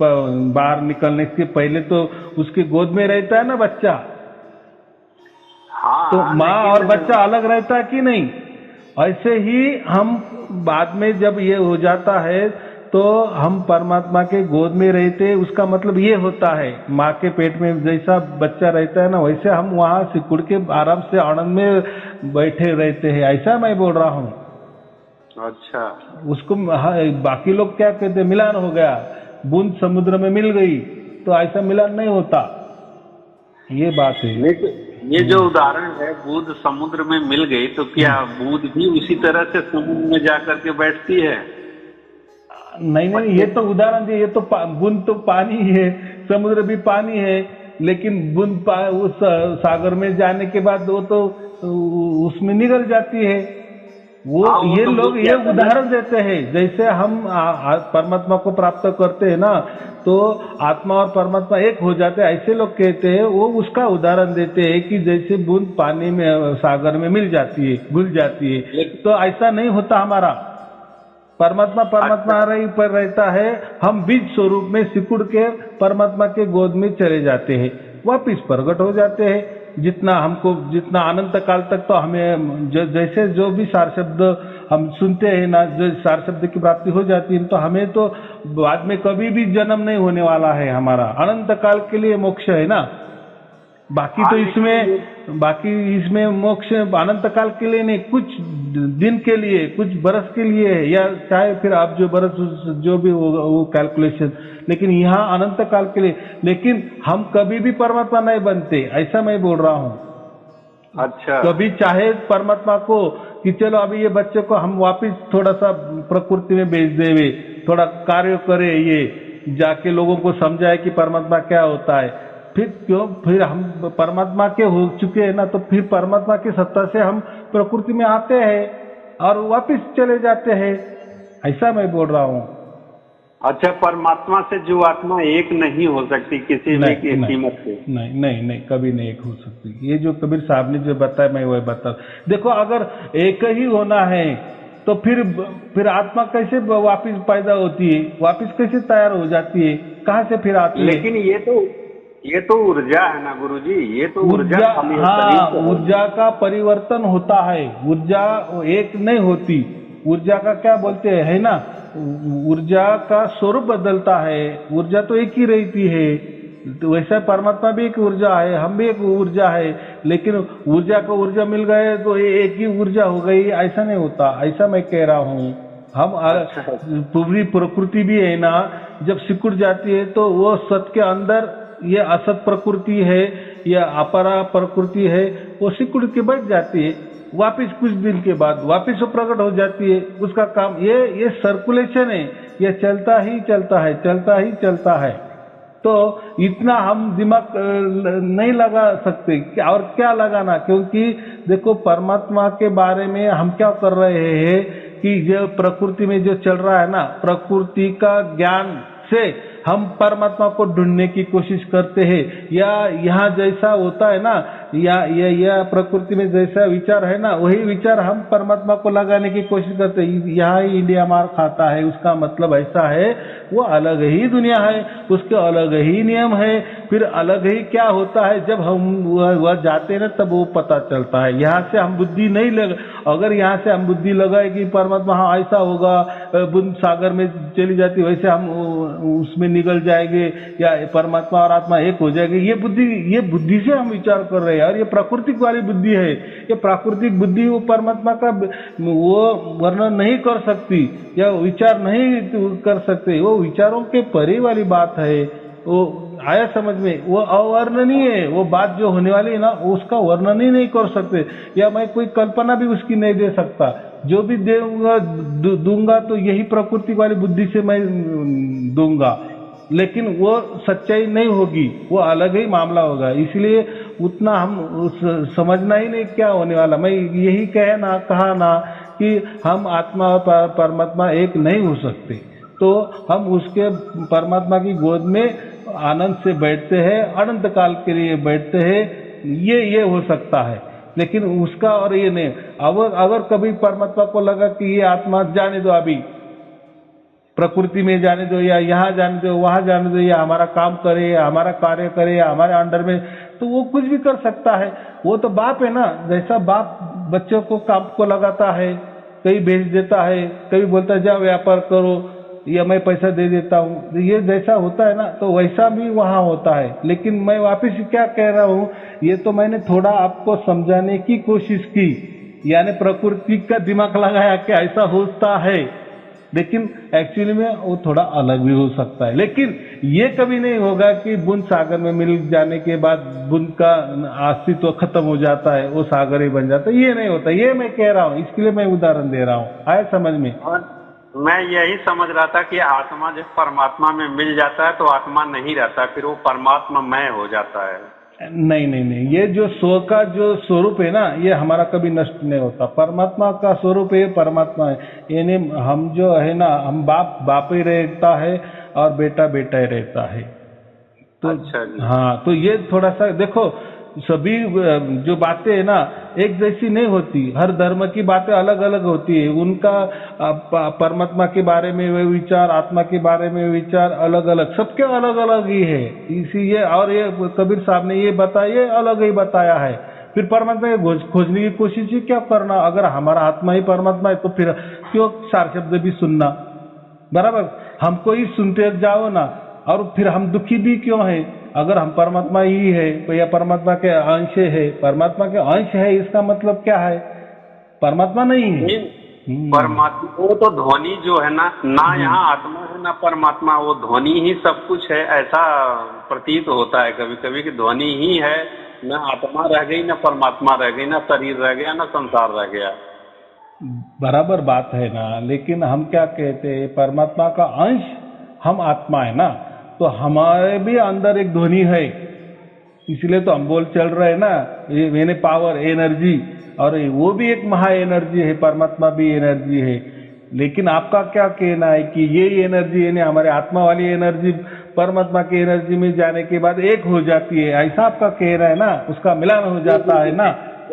बाहर निकलने के पहले तो उसके गोद में रहता है ना बच्चा। हाँ, तो माँ और बच्चा अलग रहता है कि नहीं? ऐसे ही हम बाद में जब ये हो जाता है, तो हम परमात्मा के गोद में रहते, उसका मतलब ये होता है, माँ के पेट में जैसा बच्चा रहता है ना, वैसे हम वहाँ सिकुड़ के आराम से आनंद में बैठे रहते हैं, ऐसा मैं बोल रहा हूँ। अच्छा, उसको बाकी लोग क्या कहते हैं, मिलान हो गया, बूंद समुद्र में मिल गई, तो ऐसा मिलान नहीं होता, ये बात है। ये जो उदाहरण है, बूंद समुद्र में मिल गई, तो क्या बूंद भी उसी तरह से समुद्र में जाकर के बैठती है? नहीं, ये तो उदाहरण दिए, ये तो बूंद तो पानी है, समुद्र भी पानी है, लेकिन बूंद उस सागर में जाने के बाद वो तो उसमें निगल जाती है। ये तो लोग ये उदाहरण देते हैं, जैसे हम परमात्मा को प्राप्त करते हैं ना, तो आत्मा और परमात्मा एक हो जाते हैं, ऐसे लोग कहते हैं। वो उसका उदाहरण देते हैं कि जैसे बूंद पानी में सागर में मिल जाती है, घुल जाती है, तो ऐसा नहीं होता हमारा। परमात्मा रही पर रहता है, हम बीज स्वरूप में सिकुड़ के परमात्मा के गोद में चले जाते हैं, वापिस प्रकट हो जाते हैं। जितना अनंत काल तक तो हमें जैसे जो भी सार शब्द हम सुनते हैं ना, जो सार शब्द की प्राप्ति हो जाती है, तो हमें तो बाद में कभी भी जन्म नहीं होने वाला है, हमारा अनंत काल के लिए मोक्ष है ना। बाकी तो इसमें मोक्ष अनंत काल के लिए नहीं, कुछ दिन के लिए, कुछ बरस के लिए है, या चाहे फिर आप जो बरस जो भी होगा वो कैलकुलेशन, लेकिन यहाँ अनंत काल के लिए। लेकिन हम कभी भी परमात्मा नहीं बनते, ऐसा मैं बोल रहा हूँ। अच्छा। कभी चाहे परमात्मा को कि चलो अभी ये बच्चे को हम वापस थोड़ा सा प्रकृति में भेज देवे, थोड़ा कार्य करे, ये जाके लोगों को समझाए कि परमात्मा क्या होता है, फिर क्यों, फिर हम परमात्मा के हो चुके हैं ना, तो फिर परमात्मा की सत्ता से हम प्रकृति में आते हैं और वापस चले जाते हैं, ऐसा मैं बोल रहा हूँ। अच्छा, परमात्मा से जो आत्मा एक नहीं हो सकती किसी भी कीमत से? नहीं नहीं नहीं, कभी नहीं एक हो सकती। ये जो कबीर साहब ने जो बताया मैं वही बता। देखो अगर एक ही होना है तो फिर आत्मा कैसे वापस पैदा होती है, वापस कैसे तैयार हो जाती है, कहाँ से फिर आती है? लेकिन ये तो ऊर्जा है ना गुरुजी, ये तो ऊर्जा खाली है, हाँ, शरीर से है। ऊर्जा का परिवर्तन होता है, ऊर्जा एक नहीं होती। ऊर्जा का क्या बोलते हैं, है ना, ऊर्जा का स्वरूप बदलता है, ऊर्जा तो एक ही रहती है। तो वैसा परमात्मा भी एक ऊर्जा है, हम भी एक ऊर्जा है, लेकिन ऊर्जा को ऊर्जा मिल गए तो ये एक ही ऊर्जा हो गई, ऐसा नहीं होता, ऐसा मैं कह रहा हूँ। हम पूरी प्रकृति भी है ना, जब सिकुड़ जाती है तो वो सत के अंदर ये असत प्रकृति है या अपरा प्रकृति है, वो सिकुड़ के बैठ जाती है, वापिस कुछ दिन के बाद वापिस वो प्रकट हो जाती है। उसका काम ये सर्कुलेशन है, ये चलता ही चलता है, चलता ही चलता है। तो इतना हम दिमाग नहीं लगा सकते, और क्या लगाना, क्योंकि देखो परमात्मा के बारे में हम क्या कर रहे हैं कि जो प्रकृति में जो चल रहा है ना, प्रकृति का ज्ञान से हम परमात्मा को ढूंढने की कोशिश करते हैं, या यहाँ जैसा होता है ना, या प्रकृति में जैसा विचार है ना, वही विचार हम परमात्मा को लगाने की कोशिश करते हैं। यहाँ ही इंडिया मार खाता है, उसका मतलब ऐसा है, वो अलग ही दुनिया है, उसके अलग ही नियम है, फिर अलग ही क्या होता है। जब हम वह जाते हैं ना तब वो पता चलता है। यहाँ से हम बुद्धि नहीं लगा, अगर यहाँ से हम बुद्धि लगाए कि परमात्मा हाँ ऐसा होगा, बुद्ध सागर में चली जाती, वैसे हम उसमें निकल जाएंगे, या परमात्मा और आत्मा एक हो जाएंगे, ये बुद्धि से हम विचार कर रहे हैं। और ये प्राकृतिक वाली बुद्धि है, ये प्राकृतिक बुद्धि वो परमात्मा का वो वर्णन नहीं कर सकती, या विचार नहीं कर सकते, वो विचारों के परे वाली बात है। वो आया समझ में, वो अवर्णनीय है, वो बात जो होने वाली है ना, उसका वर्णन ही नहीं कर सकते, या मैं कोई कल्पना भी उसकी नहीं दे सकता। जो भी दूंगा तो यही प्रकृति वाली बुद्धि से मैं दूंगा, लेकिन वो सच्चाई नहीं होगी, वो अलग ही मामला होगा। इसलिए उतना हम समझना ही नहीं क्या होने वाला। मैं यही कहा ना कि हम आत्मा और परमात्मा एक नहीं हो सकते, तो हम उसके परमात्मा की गोद में आनंद से बैठते हैं, अनंत काल के लिए बैठते हैं, ये हो सकता है। लेकिन उसका और ये नहीं, अगर कभी परमात्मा को लगा कि ये आत्मा जाने दो, अभी प्रकृति में जाने दो, या यहाँ जाने दो, वहां जाने दो, या हमारा काम करे, या हमारा कार्य करे, या हमारे अंडर में, तो वो कुछ भी कर सकता है। वो तो बाप है ना, जैसा बाप बच्चों को काम को लगाता है, कहीं भेज देता है, कभी बोलता है जाओ व्यापार करो, या मैं पैसा दे देता हूँ, ये जैसा होता है ना, तो वैसा भी वहाँ होता है। लेकिन मैं वापिस क्या कह रहा हूँ, ये तो मैंने थोड़ा आपको समझाने की कोशिश की, यानी प्रकृति का दिमाग लगाया कि ऐसा होता है, लेकिन एक्चुअली में वो थोड़ा अलग भी हो सकता है। लेकिन ये कभी नहीं होगा कि बूंद सागर में मिल जाने के बाद बूंद का अस्तित्व खत्म हो जाता है, वो सागर ही बन जाता है, ये नहीं होता। ये मैं कह रहा हूँ, इसके लिए मैं उदाहरण दे रहा हूँ। आए समझ में? मैं यही समझ रहा था कि आत्मा जब परमात्मा में मिल जाता है तो आत्मा नहीं रहता, फिर वो परमात्मा मय हो जाता है। नहीं नहीं नहीं, ये जो स्व का जो स्वरूप है ना, ये हमारा कभी नष्ट नहीं होता। परमात्मा का स्वरूप है, परमात्मा है, यानी हम जो है ना, हम बाप ही रहता है और बेटा बेटा ही रहता है। तो अच्छा जी। हाँ, तो ये थोड़ा सा देखो, सभी जो बातें है ना एक जैसी नहीं होती, हर धर्म की बातें अलग अलग होती है, उनका परमात्मा के बारे में वे विचार, आत्मा के बारे में विचार अलग अलग, सबके अलग अलग ही है। इसीलिए और ये कबीर साहब ने ये बताया, ये अलग ही बताया है। फिर परमात्मा को खोजने की कोशिश ही क्या करना, अगर हमारा आत्मा ही परमात्मा है तो फिर क्यों चार शब्द भी सुनना, बराबर, हमको ही सुनते जाओ ना, और फिर हम दुखी भी क्यों है, अगर हम परमात्मा ही है तो, या परमात्मा के अंश है, परमात्मा के अंश है, इसका मतलब क्या है? परमात्मा नहीं है। परमात्मा वो तो ध्वनि जो है ना, ना यहाँ आत्मा है ना परमात्मा, वो ध्वनि ही सब कुछ है, ऐसा प्रतीत होता है कभी कभी कि ध्वनि ही है, ना आत्मा रह गई, ना परमात्मा रह गई, ना शरीर रह गया, ना संसार रह गया। बराबर बात है ना, लेकिन हम क्या कहते हैं, परमात्मा का अंश हम आत्मा है ना, तो हमारे भी अंदर एक ध्वनि है, इसलिए तो हम बोल चल रहे हैं ना, ये मैंने पावर एनर्जी, और वो भी एक महा एनर्जी है, परमात्मा भी एनर्जी है। लेकिन आपका क्या कहना है कि ये एनर्जी यानी हमारे आत्मा वाली एनर्जी परमात्मा की एनर्जी में जाने के बाद एक हो जाती है, ऐसा आपका कहना है ना, उसका मिलान हो जाता है ना,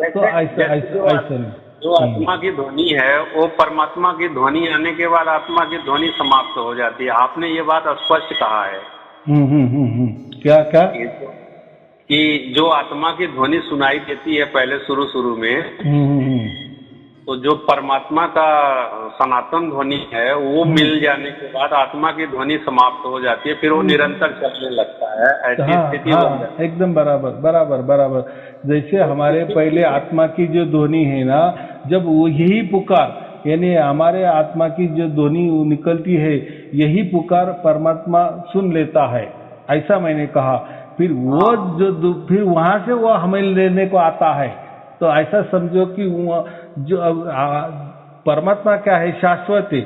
तो ऐसा ऐसा ऐसा नहीं। जो आत्मा की ध्वनि है वो परमात्मा की ध्वनि आने के बाद आत्मा की ध्वनि समाप्त हो जाती है। आपने ये बात स्पष्ट कहा है। क्या क्या कि जो आत्मा की ध्वनि सुनाई देती है पहले शुरू शुरू में, तो जो परमात्मा का सनातन ध्वनि है वो मिल जाने के बाद आत्मा की ध्वनि समाप्त हो जाती है, फिर वो निरंतर चलने लगता है, ऐसी स्थिति बन जाती है। एकदम बराबर बराबर बराबर। जैसे हमारे पहले आत्मा की जो ध्वनि है ना, जब वो यही पुकार यानी हमारे आत्मा की जो ध्वनि निकलती है, यही पुकार परमात्मा सुन लेता है, ऐसा मैंने कहा। फिर वो फिर वहां से वो हमें लेने को आता है, तो ऐसा समझो कि जो परमात्मा क्या है, शाश्वत है,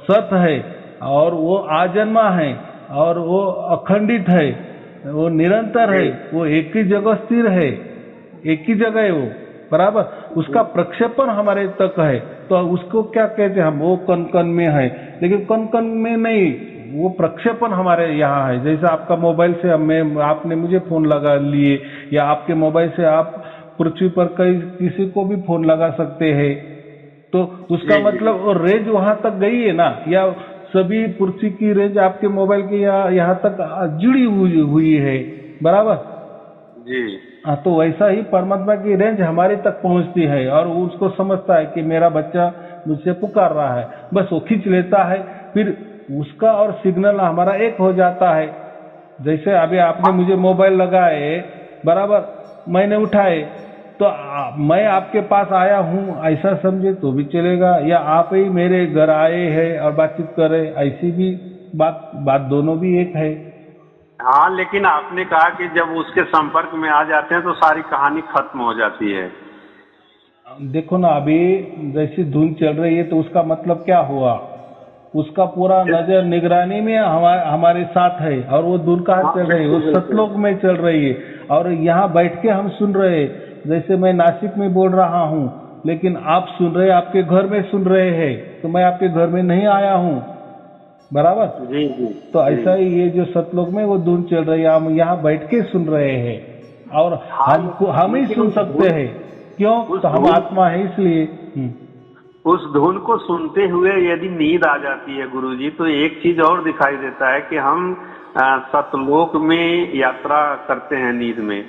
सत है, और वो आजन्मा है, और वो अखंडित है, वो निरंतर है, वो एक ही जगह स्थिर है, एक ही जगह है वो, बराबर। उसका प्रक्षेपण हमारे तक है, तो उसको क्या कहते हैं हम, वो कण कण में है, लेकिन कण कण में नहीं, वो प्रक्षेपण हमारे यहाँ है। जैसे आपका मोबाइल से आपने मुझे फोन लगा लिए, या आपके मोबाइल से आप पृथ्वी पर किसी को भी फोन लगा सकते हैं, तो उसका मतलब वो रेंज वहां तक गई है ना, या सभी पृथ्वी की रेंज आपके मोबाइल की यहाँ तक जुड़ी हुई है, बराबर जी। हाँ, तो वैसा ही परमात्मा की रेंज हमारे तक पहुंचती है, और उसको समझता है कि मेरा बच्चा मुझसे पुकार रहा है, बस वो खींच लेता है, फिर उसका और सिग्नल हमारा एक हो जाता है। जैसे अभी आपने मुझे मोबाइल लगाए, बराबर, मैंने उठाए, तो मैं आपके पास आया हूँ ऐसा समझे तो भी चलेगा, या आप ही मेरे घर आए हैं और बातचीत कर रहे, ऐसी भी बात दोनों भी एक है। हाँ, लेकिन आपने कहा कि जब उसके संपर्क में आ जाते हैं तो सारी कहानी खत्म हो जाती है। देखो ना, अभी जैसी धुन चल रही है, तो उसका मतलब क्या हुआ, उसका पूरा नजर निगरानी में हमारे साथ है, और वो धुन कहाँ चल रही है, वो सतलोक में चल रही है, और यहाँ बैठ के हम सुन रहे हैं। जैसे मैं नासिक में बोल रहा हूँ, लेकिन आप सुन रहे, आपके घर में सुन रहे हैं, तो मैं आपके घर में नहीं आया हूँ, बराबर। जी जी। तो ऐसा ही ये जो सतलोक में वो धुन चल रही है, हम यहाँ बैठ के सुन रहे हैं, और हम ही सुन सकते हैं, क्यों, तो हम आत्मा है इसलिए। उस धुन को सुनते हुए यदि नींद आ जाती है गुरुजी, तो एक चीज और दिखाई देता है कि हम सतलोक में यात्रा करते हैं नींद में,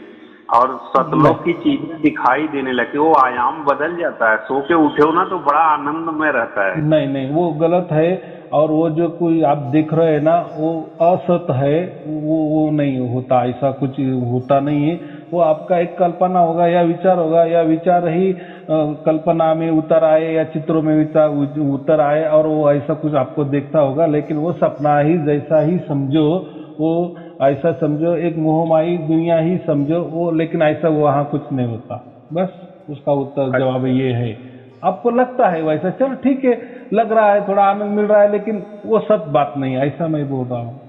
और सतलोक की चीजें दिखाई देने लगती, वो आयाम बदल जाता है, सो के उठे हो ना तो बड़ा आनंदमय रहता है। नहीं नहीं, वो गलत है, और वो जो कोई आप देख रहे हैं ना, वो असत है, वो नहीं होता, ऐसा कुछ होता नहीं है, वो आपका एक कल्पना होगा या विचार होगा, या विचार ही कल्पना में उतर आए या चित्रों में उतर आए, और वो ऐसा कुछ आपको देखता होगा, लेकिन वो सपना ही जैसा ही समझो, वो ऐसा समझो, एक मोहमाई दुनिया ही समझो वो, लेकिन ऐसा वहाँ कुछ नहीं होता। बस उसका उत्तर जवाब ये है। आपको लगता है वैसा, चलो ठीक है, लग रहा है थोड़ा आनंद मिल रहा है, लेकिन वो सब बात नहीं, ऐसा मैं बोल रहा हूँ।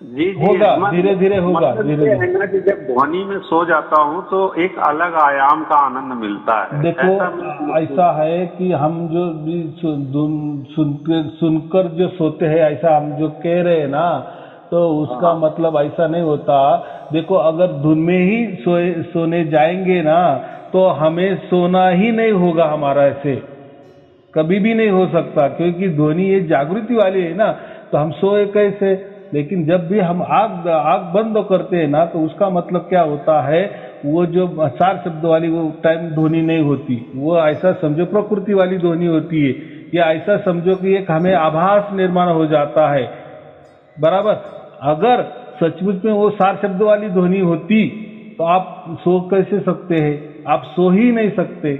जी जी, होगा, धीरे धीरे होगा, धीरे धीरे। कि जब ध्वनि में सो जाता हूँ तो एक अलग आयाम का आनंद मिलता है। देखो ऐसा है कि हम जो भी सुनकर जो सोते हैं, ऐसा हम जो कह रहे हैं ना, तो उसका मतलब ऐसा नहीं होता। देखो, अगर धुन में ही सोने जाएंगे ना, तो हमें सोना ही नहीं होगा, हमारा ऐसे कभी भी नहीं हो सकता, क्योंकि ध्वनि ये जागृति वाली है ना, तो हम सोए कैसे। लेकिन जब भी हम आग बंद करते हैं ना, तो उसका मतलब क्या होता है, वो जो सार शब्द वाली वो टाइम ध्वनि नहीं होती, वो ऐसा समझो प्रकृति वाली ध्वनि होती है, या ऐसा समझो कि एक हमें आभास निर्माण हो जाता है, बराबर। अगर सचमुच में वो सार शब्द वाली ध्वनि होती, तो आप सो कैसे सकते हैं, आप सो ही नहीं सकते,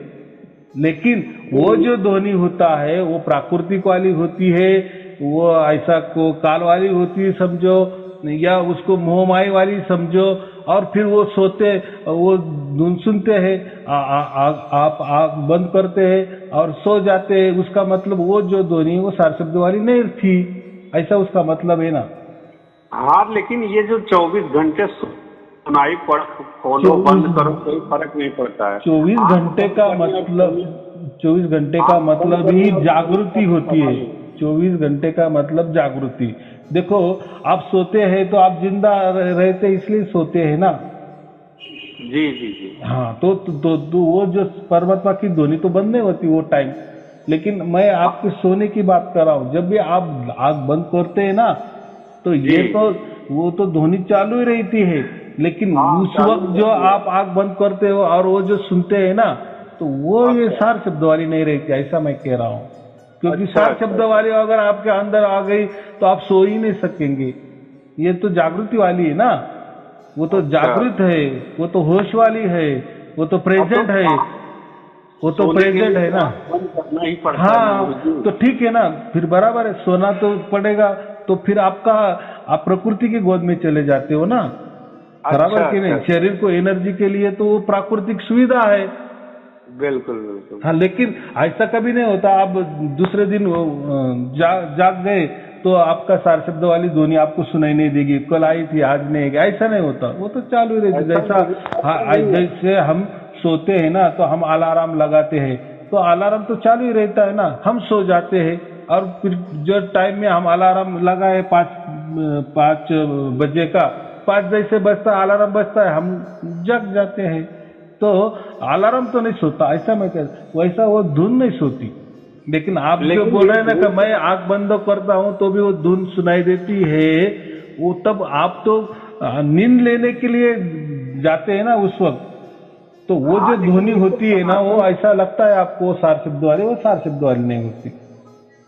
लेकिन वो जो ध्वनि होता है वो प्राकृतिक वाली होती है, वो ऐसा को काल वाली होती है समझो, या उसको मोहमाई वाली समझो, और फिर वो सोते, वो धुन सुनते हैं, आप आँख बंद करते हैं और सो जाते हैं, उसका मतलब वो जो ध्वनि वो सार शब्द वाली नहीं थी, ऐसा उसका मतलब है ना। हाँ, लेकिन ये जो 24 घंटे सुनाई पड़ खोलो बंद करो कोई फर्क नहीं पड़ता है। 24 घंटे का मतलब, 24 घंटे का मतलब ही जागृति होती है। 24 घंटे का मतलब जागृति। देखो आप सोते हैं तो आप जिंदा रहते इसलिए सोते हैं ना। जी जी जी। हाँ, तो वो जो परमात्मा की ध्वनि तो बंद नहीं होती वो टाइम, लेकिन मैं आपके सोने की बात कर रहा हूँ। जब भी आप आँख बंद करते हैं ना, तो ये तो वो तो ध्वनि चालू ही रहती है, लेकिन उस वक्त जो आप आँख बंद करते हो और वो जो सुनते हैं ना, तो वो ये सार शब्द वाली नहीं रहती, ऐसा मैं कह रहा हूँ। क्योंकि सार शब्द वाली अगर आपके अंदर आ गई तो आप सो ही नहीं सकेंगे। ये तो जागृति वाली है ना, वो तो जागृत है, वो तो होश वाली है, वो तो प्रेजेंट है, वो तो प्रेजेंट है ना। करना ही पड़ता हाँ, तो ठीक है ना, फिर बराबर है, सोना तो पड़ेगा। तो फिर आपका आप प्रकृति की गोद में चले जाते हो ना, बराबर कि नहीं। शरीर को एनर्जी के लिए तो वो प्राकृतिक सुविधा है। बिल्कुल बिल्कुल। हाँ, लेकिन ऐसा कभी नहीं होता आप दूसरे दिन जाग गए तो आपका सार शब्द वाली ध्वनि आपको सुनाई नहीं देगी, कल आई थी आज नहीं आएगी, ऐसा नहीं होता। वो तो चालू ही रहती। जैसे हम सोते हैं ना, तो हम अलार्म लगाते हैं, तो अलार्म तो चालू ही रहता है ना। हम सो जाते हैं और फिर जो टाइम में हम अलार्म लगाए 5 बजे का, 5 जैसे बजता है अलार्म बजता है, हम जग जाते हैं। तो अलार्म तो नहीं सोता, ऐसा मैं कह, वैसा वो धुन नहीं सोती। लेकिन आप जो बोल रहे हैं ना कि मैं आंख बंद करता हूं तो भी वो धुन सुनाई देती है, वो तब आप तो नींद लेने के लिए जाते हैं ना उस वक्त। तो वो जो ध्वनि होती है ना, वो ऐसा लगता है आपको सार शब्द वाली, वो सार शब्द वाली नहीं होती।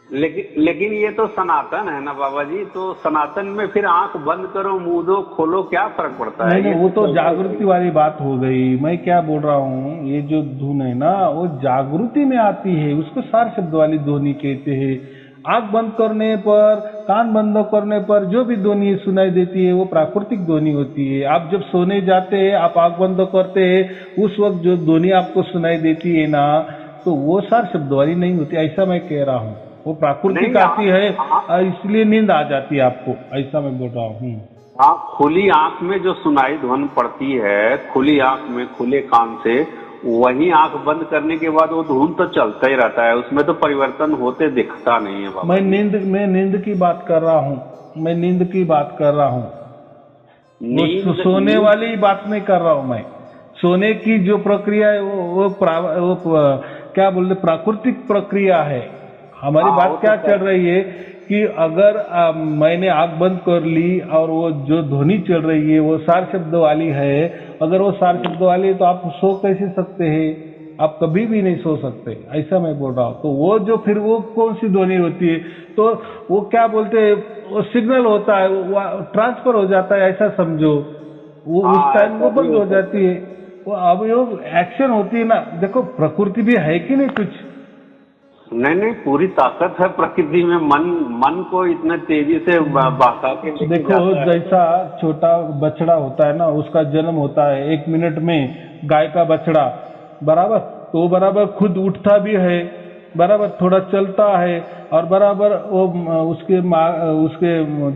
लेकिन ये तो सनातन है ना बाबा जी, तो सनातन में फिर आंख बंद करो मुंह दो खोलो क्या फर्क पड़ता है? नहीं, वो तो जागृति वाली बात हो गई। मैं क्या बोल रहा हूँ, ये जो धुन है ना वो जागृति में आती है, उसको सार शब्द वाली ध्वनि कहते हैं। आंख बंद करने पर, कान बंद करने पर जो भी ध्वनि सुनाई देती है वो प्राकृतिक ध्वनि होती है। आप जब सोने जाते हैं, आप आंख बंद करते हैं, उस वक्त जो ध्वनि आपको सुनाई देती है ना, तो वो सार शब्द वाली नहीं होती, ऐसा मैं कह रहा हूँ। वो प्राकृतिक आती है, इसलिए नींद आ जाती है आपको, ऐसा मैं बोल रहा हूँ। हाँ, खुली आंख में जो सुनाई ध्वनि पड़ती है, खुली आंख में खुले कान से, वही आंख बंद करने के बाद वो धुन तो चलता ही रहता है, उसमें तो परिवर्तन होते दिखता नहीं है बाबा। मैं नींद की बात कर रहा हूँ, मैं नींद की बात कर रहा हूँ, सोने वाली ही बात नहीं कर रहा हूँ मैं। सोने की जो प्रक्रिया है वो क्या बोलते प्राकृतिक प्रक्रिया है। हमारी बात क्या चल रही है कि अगर मैंने आंख बंद कर ली और वो जो ध्वनि चल रही है वो सार शब्द वाली है, अगर वो सार शब्द वाली है तो आप सो कैसे सकते हैं? आप कभी भी नहीं सो सकते, ऐसा मैं बोल रहा हूँ। तो वो जो फिर वो कौन सी ध्वनि होती है, तो वो क्या बोलते हैं, वो सिग्नल होता है, वो ट्रांसफर हो जाता है, ऐसा समझो। वो उस टाइम वो बंद हो जाती है। वो अब वो एक्शन होती है ना। देखो प्रकृति भी है कि नहीं कुछ? नहीं, पूरी ताकत है प्रकृति में। मन को इतने तेजी से बहका के देखो, जैसा छोटा बछड़ा होता है ना, उसका जन्म होता है 1 मिनट में, गाय का बछड़ा, बराबर, तो वो बराबर खुद उठता भी है, बराबर थोड़ा चलता है, और बराबर वो उसके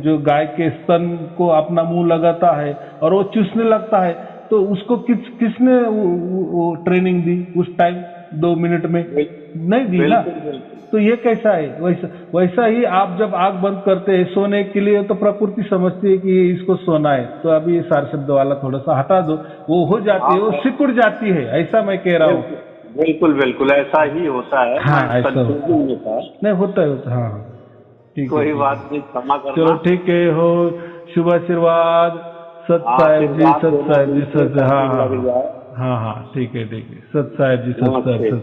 जो गाय के स्तन को अपना मुंह लगाता है और वो चूसने लगता है। तो उसको किसने वो ट्रेनिंग दी उस टाइम 2 मिनट में? नहीं दी ना। तो ये कैसा है? वैसा ही आप जब आंख बंद करते हैं सोने के लिए, तो प्रकृति समझती है कि इसको सोना है, तो अभी ये सार शब्द वाला थोड़ा सा हटा दो, वो हो जाती है, वो सिकुड़ जाती है, ऐसा मैं कह रहा हूँ। बिल्कुल ऐसा ही होता है। हाँ, ऐसा नहीं होता है। हाँ, ठीक, कोई बात नहीं, क्षमा करना। चलो ठीक है, हो शुभ आशीर्वाद। सत साहेब जी, सत साहेब जी, सत। हाँ, ठीक है, सत साहेब जी, सत साहेब।